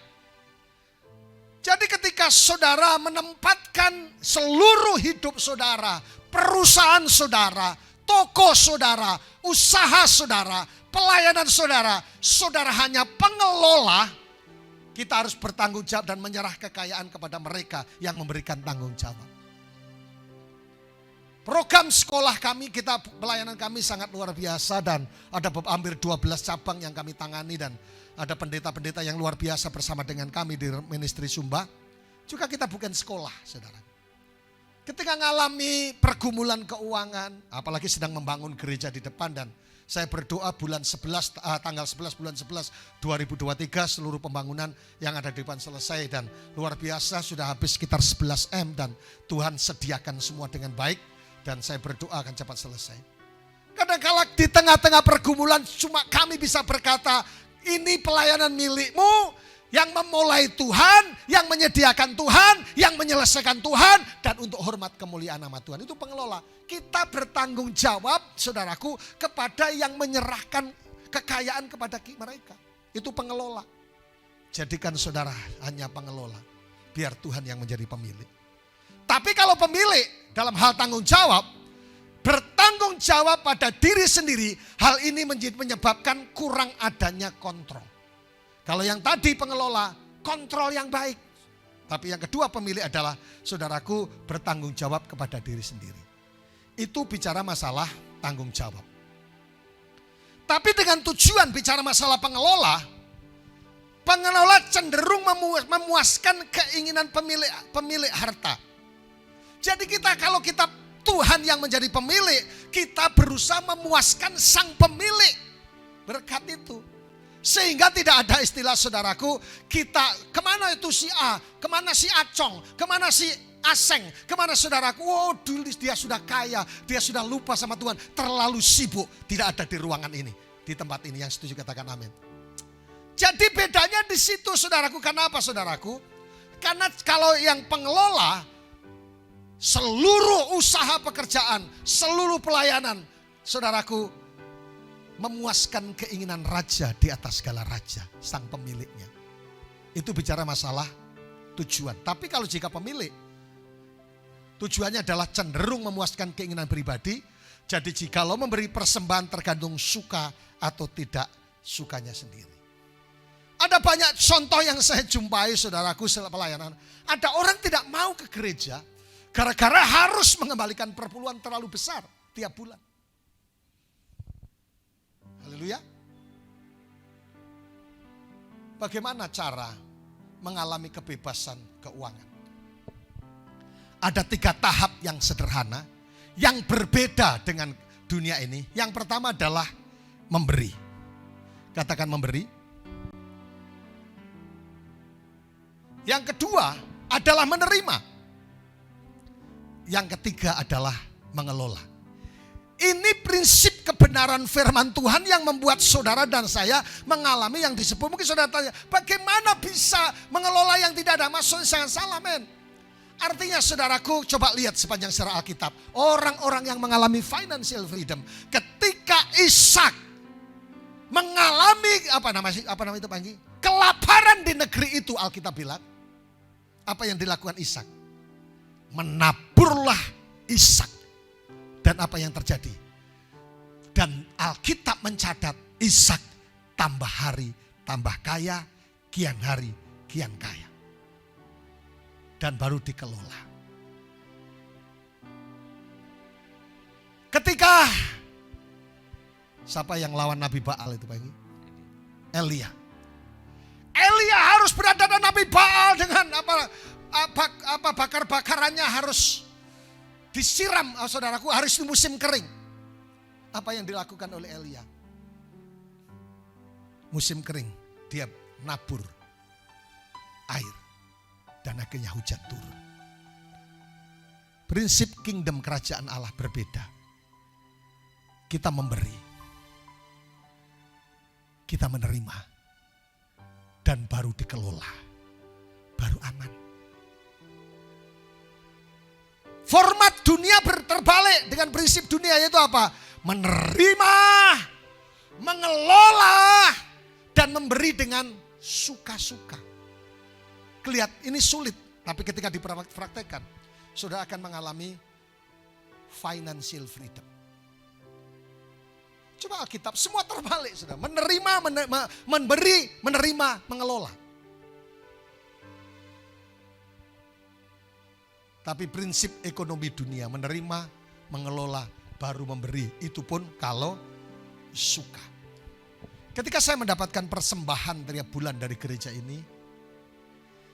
Jadi ketika saudara menempatkan seluruh hidup saudara, perusahaan saudara, toko saudara, usaha saudara, pelayanan saudara, saudara hanya pengelola, kita harus bertanggung jawab dan menyerah kekayaan kepada mereka yang memberikan tanggung jawab. Program sekolah kami, pelayanan kami sangat luar biasa dan ada hampir 12 cabang yang kami tangani dan ada pendeta-pendeta yang luar biasa bersama dengan kami di Ministry Sumba. Juga kita bukan sekolah, saudara. Ketika mengalami pergumulan keuangan, apalagi sedang membangun gereja di depan, dan saya berdoa tanggal 11 bulan 11 2023 seluruh pembangunan yang ada di depan selesai, dan luar biasa sudah habis sekitar 11 M dan Tuhan sediakan semua dengan baik. Dan saya berdoa akan cepat selesai. Kadang-kala di tengah-tengah pergumulan cuma kami bisa berkata, ini pelayanan milik-Mu, yang memulai Tuhan, yang menyediakan Tuhan, yang menyelesaikan Tuhan, dan untuk hormat kemuliaan nama Tuhan. Itu pengelola. Kita bertanggung jawab, saudaraku, kepada yang menyerahkan kekayaan kepada mereka. Itu pengelola. Jadikan saudara hanya pengelola, biar Tuhan yang menjadi pemilik. Tapi kalau pemilik dalam hal tanggung jawab, bertanggung jawab pada diri sendiri, hal ini menyebabkan kurang adanya kontrol. Kalau yang tadi pengelola, kontrol yang baik. Tapi yang kedua pemilik adalah saudaraku bertanggung jawab kepada diri sendiri. Itu bicara masalah tanggung jawab. Tapi dengan tujuan bicara masalah pengelola, pengelola cenderung memuaskan keinginan pemilik harta. Jadi kalau kita Tuhan yang menjadi pemilik, kita berusaha memuaskan sang pemilik berkat itu. Sehingga tidak ada istilah saudaraku, kita kemana itu si A, kemana si Acong, kemana si Aseng, kemana saudaraku, oh dulu dia sudah kaya, dia sudah lupa sama Tuhan, terlalu sibuk, tidak ada di ruangan ini, di tempat ini. Yang setuju katakan amin. Jadi bedanya di situ saudaraku, karena apa saudaraku? Karena kalau yang pengelola, seluruh usaha pekerjaan, seluruh pelayanan, saudaraku, memuaskan keinginan raja di atas segala raja, sang pemiliknya. Itu bicara masalah tujuan. Tapi kalau jika pemilik, tujuannya adalah cenderung memuaskan keinginan pribadi. Jadi jikalau memberi persembahan tergantung suka atau tidak sukanya sendiri. Ada banyak contoh yang saya jumpai saudaraku setelah pelayanan. Ada orang tidak mau ke gereja gara-gara harus mengembalikan perpuluhan terlalu besar tiap bulan. Haleluya. Bagaimana cara mengalami kebebasan keuangan? Ada 3 tahap yang sederhana, yang berbeda dengan dunia ini. Yang pertama adalah memberi. Katakan memberi. Yang kedua adalah menerima. Yang ketiga adalah mengelola. Ini prinsip kebenaran firman Tuhan yang membuat saudara dan saya mengalami yang disebut. Mungkin saudara tanya, bagaimana bisa mengelola yang tidak ada? Maksudnya jangan salah men. Artinya saudaraku, coba lihat sepanjang sejarah Alkitab. Orang-orang yang mengalami financial freedom. Ketika Ishak mengalami, apa nama itu Panggi? Kelaparan di negeri itu, Alkitab bilang. Apa yang dilakukan Ishak? Menaburlah Ishak. Dan apa yang terjadi? Dan Alkitab mencatat Ishak tambah hari tambah kaya, kian hari kian kaya. Dan baru dikelola. Ketika siapa yang lawan Nabi Baal itu pagi? Elia. Elia harus berhadapan Nabi Baal dengan bakar-bakarannya harus disiram, saudaraku, harus di musim kering. Apa yang dilakukan oleh Elia? Musim kering, dia nabur air. Dan akhirnya hujan turun. Prinsip kingdom kerajaan Allah berbeda. Kita memberi. Kita menerima. Dan baru dikelola. Baru aman. Format dunia terbalik dengan prinsip dunia, yaitu apa? Menerima, mengelola, dan memberi dengan suka-suka. Kelihat ini sulit, tapi ketika dipraktekkan, saudara akan mengalami financial freedom. Coba Alkitab, semua terbalik, saudara. Menerima, memberi, menerima, mengelola. Tapi prinsip ekonomi dunia, menerima, mengelola, baru memberi. Itu pun kalau suka. Ketika saya mendapatkan persembahan tiap bulan dari gereja ini,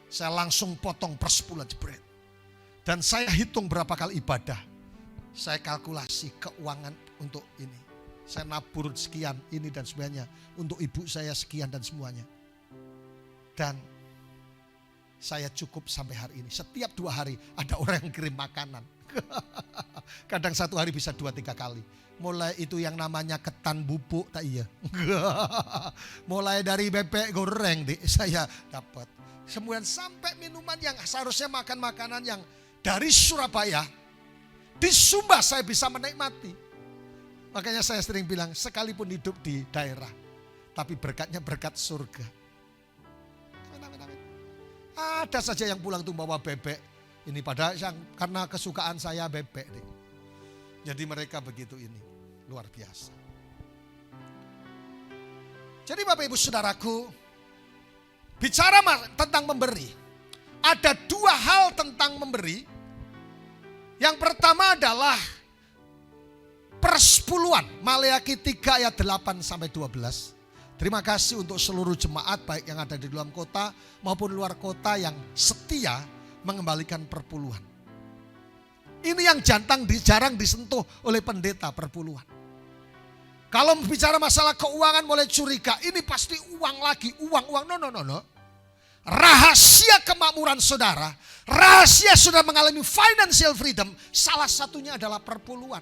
saya langsung potong persepuluhan jebret. Dan saya hitung berapa kali ibadah. Saya kalkulasi keuangan untuk ini. Saya nabur sekian, ini dan sebagainya. Untuk ibu saya sekian dan semuanya. Dan saya cukup sampai hari ini. Setiap 2 hari ada orang yang kirim makanan. Kadang 1 hari bisa 2-3 kali. Mulai itu yang namanya ketan bubuk, tak iya. Mulai dari bebek goreng saya dapat. Kemudian sampai minuman yang seharusnya makan makanan yang dari Surabaya. Di Sumba saya bisa menikmati. Makanya saya sering bilang, sekalipun hidup di daerah, tapi berkatnya berkat surga. Ada saja yang pulang tuh bawa bebek. Ini pada yang karena kesukaan saya bebek. Jadi mereka begitu ini. Luar biasa. Jadi Bapak Ibu Saudaraku, bicara tentang memberi. Ada dua hal tentang memberi. Yang pertama adalah persepuluhan. Maleakhi 3 ayat 8 sampai 12. Terima kasih untuk seluruh jemaat baik yang ada di dalam kota maupun luar kota yang setia mengembalikan perpuluhan. Ini yang jarang disentuh oleh pendeta, perpuluhan. Kalau bicara masalah keuangan mulai curiga, ini pasti uang lagi, uang. No. Rahasia kemakmuran saudara, rahasia saudara mengalami financial freedom, salah satunya adalah perpuluhan.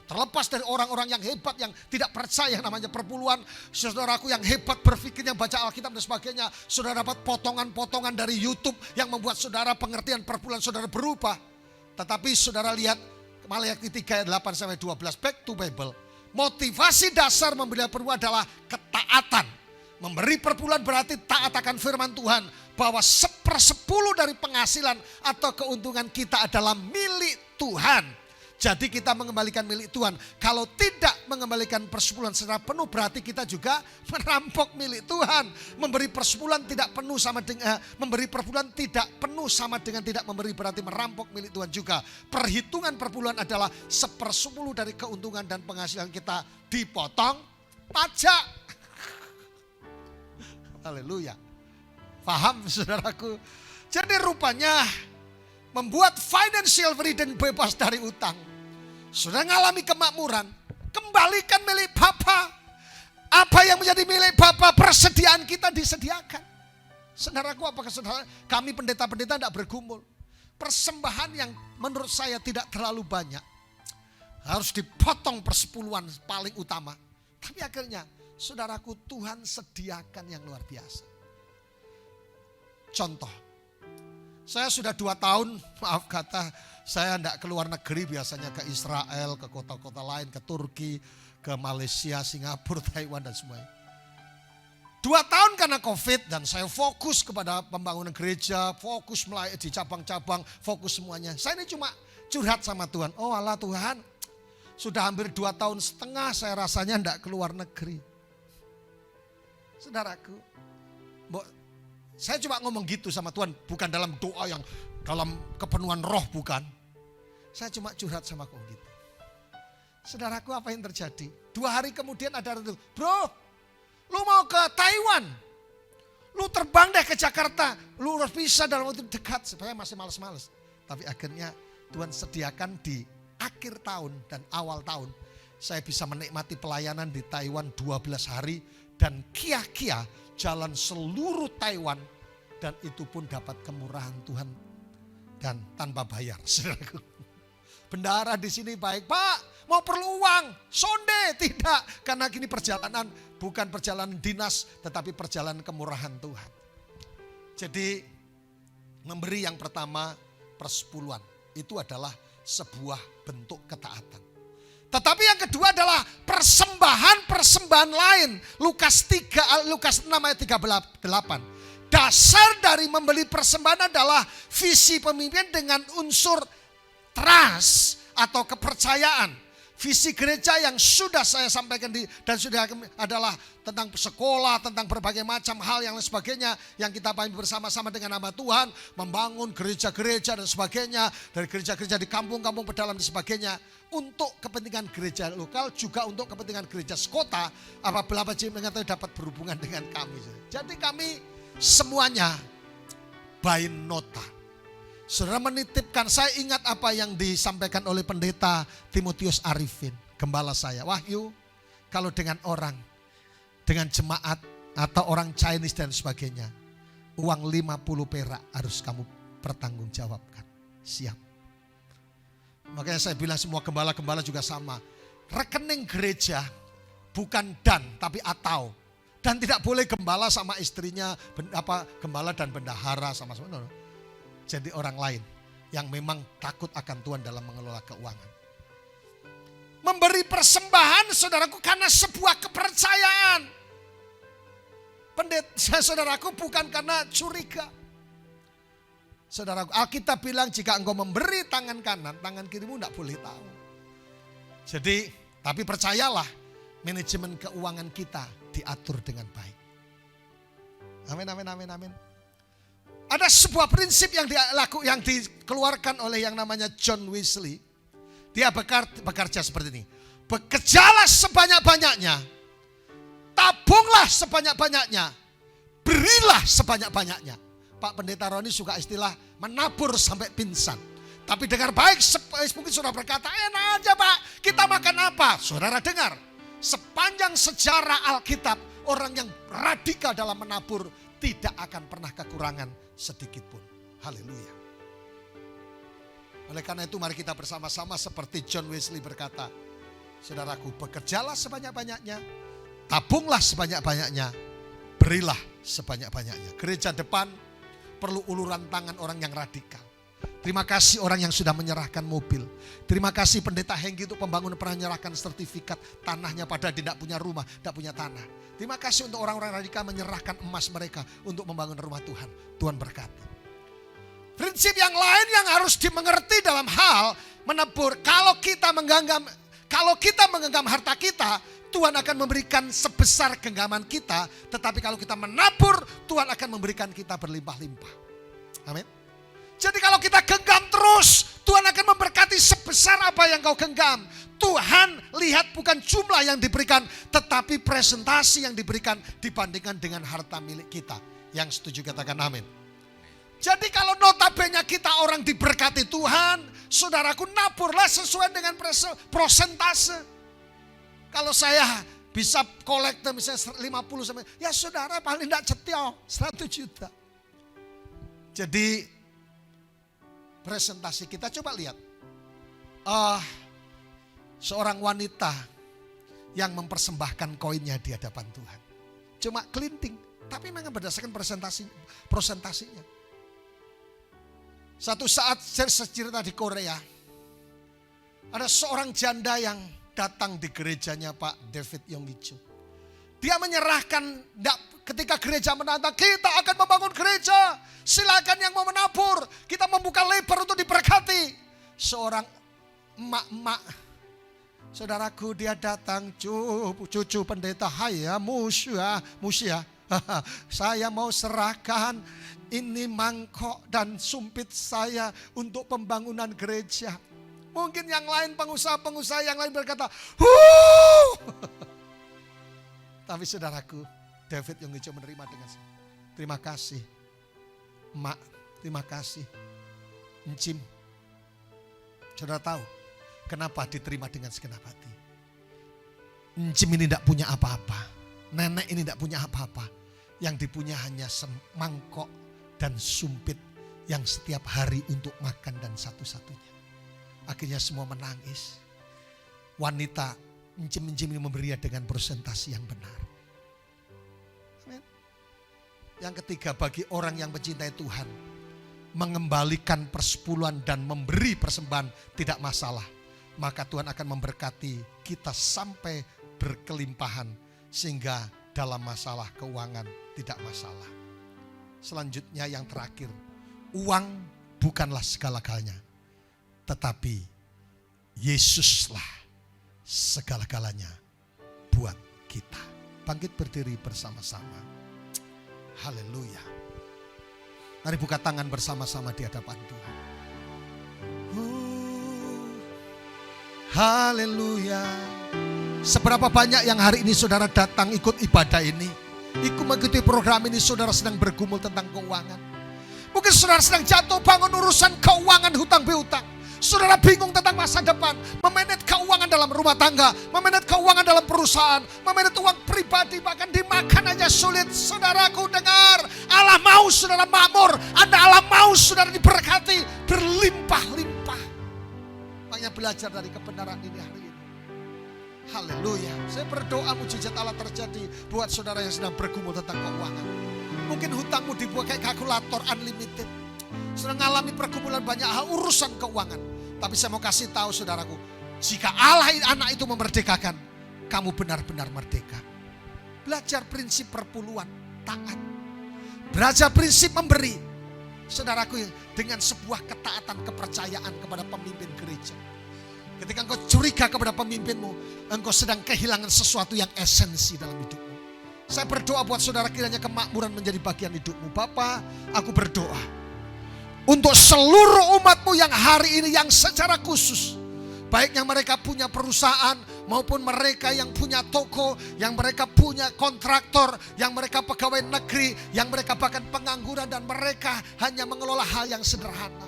Terlepas dari orang-orang yang hebat yang tidak percaya yang namanya perpuluhan, saudaraku yang hebat berpikir, yang baca Alkitab dan sebagainya, saudara dapat potongan-potongan dari YouTube yang membuat saudara pengertian perpuluhan saudara berubah. Tetapi saudara lihat Maleakhi 3 ayat 8 sampai 12, back to Bible. Motivasi dasar memberi perpuluhan adalah ketaatan. Memberi perpuluhan berarti taat akan firman Tuhan bahwa 1/10 dari penghasilan atau keuntungan kita adalah milik Tuhan. Jadi kita mengembalikan milik Tuhan. Kalau tidak mengembalikan persepuluhan secara penuh berarti kita juga merampok milik Tuhan. Memberi persepuluhan tidak penuh sama dengan memberi perpuluhan tidak penuh sama dengan tidak memberi berarti merampok milik Tuhan juga. Perhitungan perpuluhan adalah 1/10 dari keuntungan dan penghasilan kita dipotong pajak. Haleluya. Paham saudaraku? Jadi rupanya membuat financial freedom bebas dari utang. Sudah mengalami kemakmuran, kembalikan milik Bapa. Apa yang menjadi milik Bapa, persediaan kita disediakan. Saudaraku, apakah saudara, kami pendeta-pendeta tidak bergumul. Persembahan yang menurut saya tidak terlalu banyak. Harus dipotong persepuluhan paling utama. Tapi akhirnya, saudaraku, Tuhan sediakan yang luar biasa. Contoh. Saya sudah 2 tahun, maaf kata, saya tidak keluar negeri, biasanya ke Israel, ke kota-kota lain, ke Turki, ke Malaysia, Singapura, Taiwan dan semuanya. 2 tahun karena COVID dan saya fokus kepada pembangunan gereja, fokus melayani di cabang-cabang, fokus semuanya. Saya ini cuma curhat sama Tuhan, oh Allah Tuhan, sudah hampir 2,5 tahun saya rasanya tidak keluar negeri. Saudaraku, saya cuma ngomong gitu sama Tuhan, bukan dalam doa yang dalam kepenuhan roh, bukan. Saya cuma curhat sama kau gitu. Saudaraku, apa yang terjadi? 2 hari kemudian ada itu, bro, lu mau ke Taiwan, lu terbang deh ke Jakarta, lu harus bisa dalam waktu dekat. Saya masih males-males. Tapi akhirnya Tuhan sediakan di akhir tahun dan awal tahun, saya bisa menikmati pelayanan di Taiwan 12 hari dan kia-kia jalan seluruh Taiwan dan itu pun dapat kemurahan Tuhan dan tanpa bayar. Saudaraku, bendahara di sini baik, Pak, mau perlu uang, sonde, tidak, karena kini perjalanan bukan perjalanan dinas tetapi perjalanan kemurahan Tuhan. Jadi memberi yang pertama persepuluhan itu adalah sebuah bentuk ketaatan. Tetapi yang kedua adalah persembahan lain. Lukas 6 ayat 38. Dasar dari membeli persembahan adalah visi pemimpin dengan unsur trust atau kepercayaan. Visi gereja yang sudah saya sampaikan dan sudah adalah tentang sekolah, tentang berbagai macam hal yang sebagainya yang kita pahami bersama-sama dengan nama Tuhan, membangun gereja-gereja dan sebagainya, dari gereja-gereja di kampung-kampung pedalam dan sebagainya, untuk kepentingan gereja lokal juga untuk kepentingan gereja sekota apabila mengetahui dapat berhubungan dengan kami. Jadi kami semuanya by nota. Saudara menitipkan, saya ingat apa yang disampaikan oleh pendeta Timotius Arifin, gembala saya. Wahyu, kalau dengan orang, dengan jemaat atau orang Chinese dan sebagainya, uang 50 perak harus kamu pertanggungjawabkan. Siap. Makanya saya bilang semua gembala-gembala juga sama. Rekening gereja bukan dan tapi atau. Dan tidak boleh gembala sama istrinya, gembala dan bendahara sama-sama. No. Jadi orang lain yang memang takut akan Tuhan dalam mengelola keuangan. Memberi persembahan saudaraku karena sebuah kepercayaan. Saudaraku bukan karena curiga. Saudaraku, Alkitab bilang jika engkau memberi tangan kanan, tangan kirimu tidak boleh tahu. Jadi, tapi percayalah manajemen keuangan kita diatur dengan baik. Amin, amin, amin, amin. Ada sebuah prinsip yang dikeluarkan oleh yang namanya John Wesley. Dia bekerja seperti ini. Bekerjalah sebanyak-banyaknya, tabunglah sebanyak-banyaknya, berilah sebanyak-banyaknya. Pak Pendeta Roni suka istilah menabur sampai pingsan. Tapi dengar baik, mungkin saudara berkata, enak aja Pak, kita makan apa? Saudara dengar, sepanjang sejarah Alkitab, orang yang radikal dalam menabur tidak akan pernah kekurangan sedikit pun. Haleluya. Oleh karena itu mari kita bersama-sama seperti John Wesley berkata, saudaraku, bekerjalah sebanyak-banyaknya, tabunglah sebanyak-banyaknya, berilah sebanyak-banyaknya. Gereja depan perlu uluran tangan orang yang radikal. Terima kasih orang yang sudah menyerahkan mobil. Terima kasih Pendeta Henggi untuk pembangunan pernah menyerahkan sertifikat tanahnya padahal tidak punya rumah, tidak punya tanah. Terima kasih untuk orang-orang radikal menyerahkan emas mereka untuk membangun rumah Tuhan. Tuhan berkati. Prinsip yang lain yang harus dimengerti dalam hal menabur. Kalau kita menggenggam harta kita, Tuhan akan memberikan sebesar genggaman kita. Tetapi kalau kita menabur, Tuhan akan memberikan kita berlimpah-limpah. Amin. Jadi kalau kita genggam terus, Tuhan akan memberkati sebesar apa yang kau genggam. Tuhan lihat bukan jumlah yang diberikan, tetapi presentasi yang diberikan dibandingkan dengan harta milik kita. Yang setuju katakan amin. Jadi kalau notabene kita orang diberkati Tuhan, saudaraku, naburlah sesuai dengan prosentase. Kalau saya bisa kolektor misalnya 50 sampai, ya saudara paling tidak cetil 100 juta. Jadi presentasi kita coba lihat. Seorang wanita yang mempersembahkan koinnya di hadapan Tuhan. Cuma kelinting, tapi memang berdasarkan prosentasinya. Satu saat saya cerita di Korea, ada seorang janda yang datang di gerejanya Pak David Yonggi. Dia menyerahkan, ketika gereja menantang, kita akan membangun gereja, silakan yang mau menabur, kita membuka lebar untuk diberkati. Seorang emak-emak, saudaraku, dia datang, cucu pendeta, haya musia, saya mau serahkan ini mangkok dan sumpit saya untuk pembangunan gereja. Mungkin yang lain pengusaha-pengusaha yang lain berkata, tapi saudaraku, David yang menerima dengan terima kasih, Mak, terima kasih, Encim. Saudara tahu kenapa diterima dengan segenap hati? Encim ini tidak punya apa-apa, nenek ini tidak punya apa-apa. Yang dipunya hanya semangkok dan sumpit yang setiap hari untuk makan dan satu-satunya. Akhirnya semua menangis. Wanita Encim ini memberi dengan presentasi yang benar. Amin. Yang ketiga, bagi orang yang mencintai Tuhan, mengembalikan persepuluhan dan memberi persembahan tidak masalah. Maka Tuhan akan memberkati kita sampai berkelimpahan sehingga dalam masalah keuangan tidak masalah. Selanjutnya yang terakhir, uang bukanlah segala-galanya. Tetapi Yesuslah segala-galanya buat kita. Bangkit berdiri bersama-sama. Haleluya. Mari buka tangan bersama-sama di hadapan Tuhan. Haleluya. Seberapa banyak yang hari ini saudara datang ikut ibadah ini, ikut mengikuti program ini, saudara sedang bergumul tentang keuangan. Mungkin saudara sedang jatuh bangun urusan keuangan hutang piutang. Saudara bingung tentang masa depan, memanage keuangan dalam rumah tangga, memanage keuangan dalam perusahaan, memanage uang pribadi, bahkan dimakan aja sulit. Saudaraku dengar, Allah mau saudara makmur, Allah mau saudara diberkati berlimpah-limpah. Makanya belajar dari kebenaran ini hari ini. Haleluya. Saya berdoa mujizat Allah terjadi buat saudara yang sedang bergumul tentang keuangan. Mungkin hutangmu dibuat kayak kalkulator unlimited. Sedang mengalami pergumulan banyak hal urusan keuangan. Tapi saya mau kasih tahu saudaraku, jika Allah anak itu memerdekakan, kamu benar-benar merdeka. Belajar prinsip perpuluhan, taat. Belajar prinsip memberi. Saudaraku, dengan sebuah ketaatan kepercayaan kepada pemimpin gereja. Ketika engkau curiga kepada pemimpinmu, engkau sedang kehilangan sesuatu yang esensi dalam hidupmu. Saya berdoa buat saudara, kiranya kemakmuran menjadi bagian hidupmu. Bapa, aku berdoa untuk seluruh umatmu yang hari ini, yang secara khusus, baik yang mereka punya perusahaan maupun mereka yang punya toko, yang mereka punya kontraktor, yang mereka pegawai negeri, yang mereka bahkan pengangguran dan mereka hanya mengelola hal yang sederhana.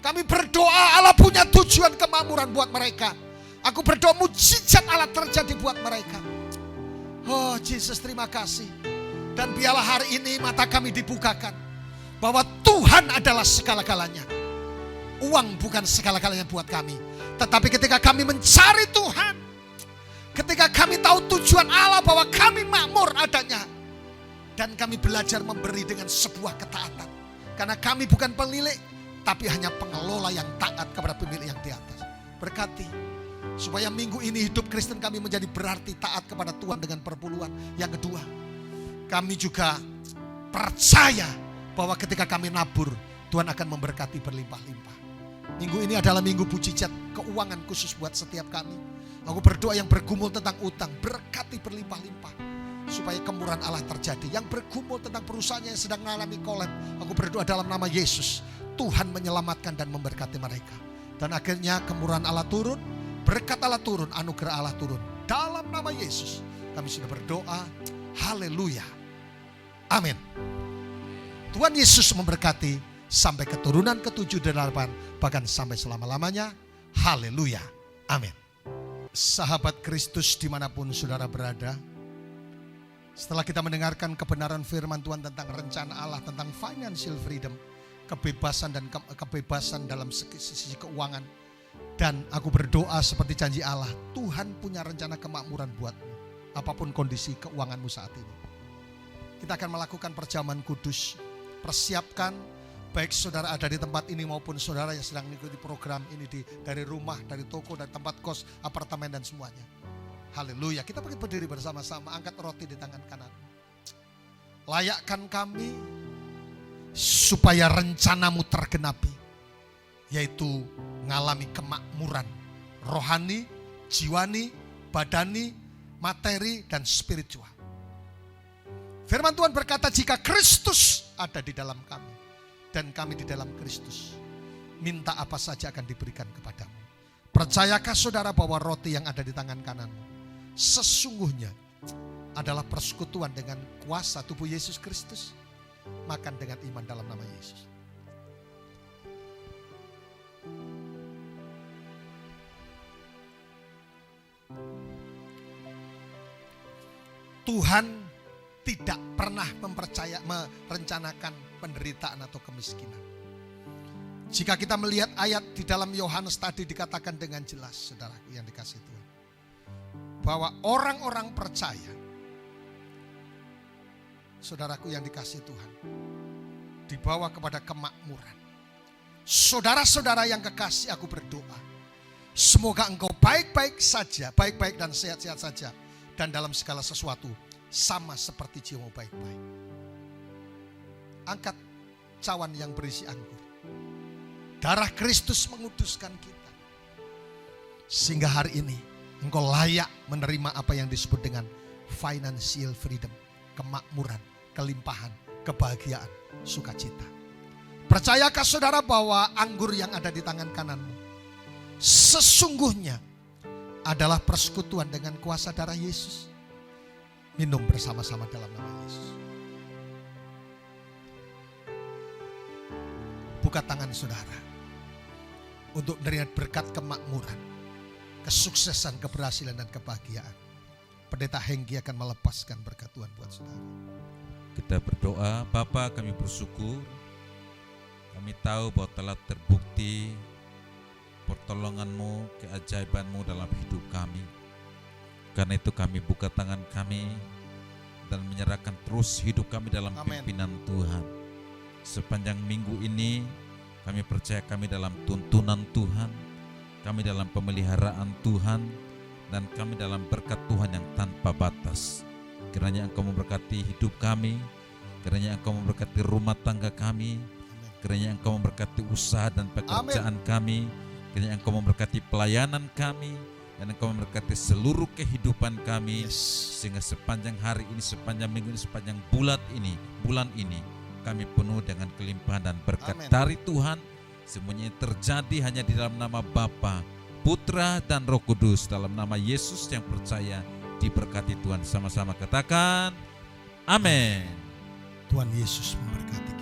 Kami berdoa Allah punya tujuan kemakmuran buat mereka. Aku berdoa mujizat Allah terjadi buat mereka. Oh Yesus, terima kasih. Dan biarlah hari ini mata kami dibukakan bahwa Tuhan adalah segala-galanya. Uang bukan segala-galanya buat kami. Tetapi ketika kami mencari Tuhan, ketika kami tahu tujuan Allah bahwa kami makmur adanya, dan kami belajar memberi dengan sebuah ketaatan. Karena kami bukan pemilik, tapi hanya pengelola yang taat kepada pemilik yang di atas. Berkati supaya minggu ini hidup Kristen kami menjadi berarti taat kepada Tuhan dengan perpuluhan. Yang kedua, kami juga percaya bahwa ketika kami nabur, Tuhan akan memberkati berlimpah-limpah. Minggu ini adalah minggu mujizat keuangan khusus buat setiap kami. Aku berdoa yang bergumul tentang utang, berkati berlimpah-limpah. Supaya kemurahan Allah terjadi. Yang bergumul tentang perusahaannya yang sedang mengalami kolap, aku berdoa dalam nama Yesus, Tuhan menyelamatkan dan memberkati mereka. Dan akhirnya kemurahan Allah turun, berkat Allah turun, anugerah Allah turun. Dalam nama Yesus kami sudah berdoa. Haleluya. Amin. Tuhan Yesus memberkati sampai keturunan ke-7 dan 8, bahkan sampai selama-lamanya. Haleluya. Amin. Sahabat Kristus dimanapun saudara berada, setelah kita mendengarkan kebenaran firman Tuhan tentang rencana Allah, tentang financial freedom, kebebasan dan kebebasan dalam sisi keuangan. Dan aku berdoa seperti janji Allah, Tuhan punya rencana kemakmuran buatmu, apapun kondisi keuanganmu saat ini. Kita akan melakukan perjamuan kudus. Persiapkan, baik saudara ada di tempat ini maupun saudara yang sedang mengikuti program ini dari rumah, dari toko, dari tempat kos, apartemen dan semuanya. Haleluya. Kita pakai berdiri bersama-sama, angkat roti di tangan kanan. Layakkan kami supaya rencanamu tergenapi, yaitu mengalami kemakmuran rohani, jiwani, badani, materi, dan spiritual. Firman Tuhan berkata, jika Kristus ada di dalam kami dan kami di dalam Kristus, minta apa saja akan diberikan kepadamu. Percayakah saudara bahwa roti yang ada di tangan kananmu sesungguhnya adalah persekutuan dengan kuasa tubuh Yesus Kristus? Makan dengan iman dalam nama Yesus. Tuhan tidak pernah merencanakan penderitaan atau kemiskinan. Jika kita melihat ayat di dalam Yohanes tadi dikatakan dengan jelas, saudaraku yang dikasihi Tuhan, bahwa orang-orang percaya, saudaraku yang dikasihi Tuhan, dibawa kepada kemakmuran. Saudara-saudara yang kekasih, aku berdoa, semoga engkau baik-baik saja, baik-baik dan sehat-sehat saja, dan dalam segala sesuatu sama seperti jiwamu baik-baik. Angkat cawan yang berisi anggur. Darah Kristus menguduskan kita, sehingga hari ini engkau layak menerima apa yang disebut dengan financial freedom, kemakmuran, kelimpahan, kebahagiaan, sukacita. Percayakah saudara bahwa anggur yang ada di tangan kananmu sesungguhnya adalah persekutuan dengan kuasa darah Yesus? Minum bersama-sama dalam nama Yesus. Buka tangan saudara untuk menerima berkat kemakmuran, kesuksesan, keberhasilan dan kebahagiaan. Pendeta Hengki akan melepaskan berkat Tuhan buat saudara. Kita berdoa, Bapa, kami bersyukur. Kami tahu bahwa telah terbukti pertolongan-Mu, keajaiban-Mu dalam hidup kami. Karena itu kami buka tangan kami dan menyerahkan terus hidup kami dalam pimpinan Tuhan. Sepanjang minggu ini kami percaya kami dalam tuntunan Tuhan, kami dalam pemeliharaan Tuhan, dan kami dalam berkat Tuhan yang tanpa batas. Kiranya Engkau memberkati hidup kami, kiranya Engkau memberkati rumah tangga kami, kiranya Engkau memberkati usaha dan pekerjaan kami, kiranya Engkau memberkati pelayanan kami, dan Engkau memberkati seluruh kehidupan kami. Yes. Sehingga sepanjang hari ini, sepanjang minggu ini, sepanjang bulan ini kami penuh dengan kelimpahan dan berkat Amin. dari Tuhan. Semuanya terjadi hanya di dalam nama Bapa, Putra dan Roh Kudus, dalam nama Yesus yang percaya diberkati Tuhan. Sama-sama katakan amin. Tuhan Yesus memberkati.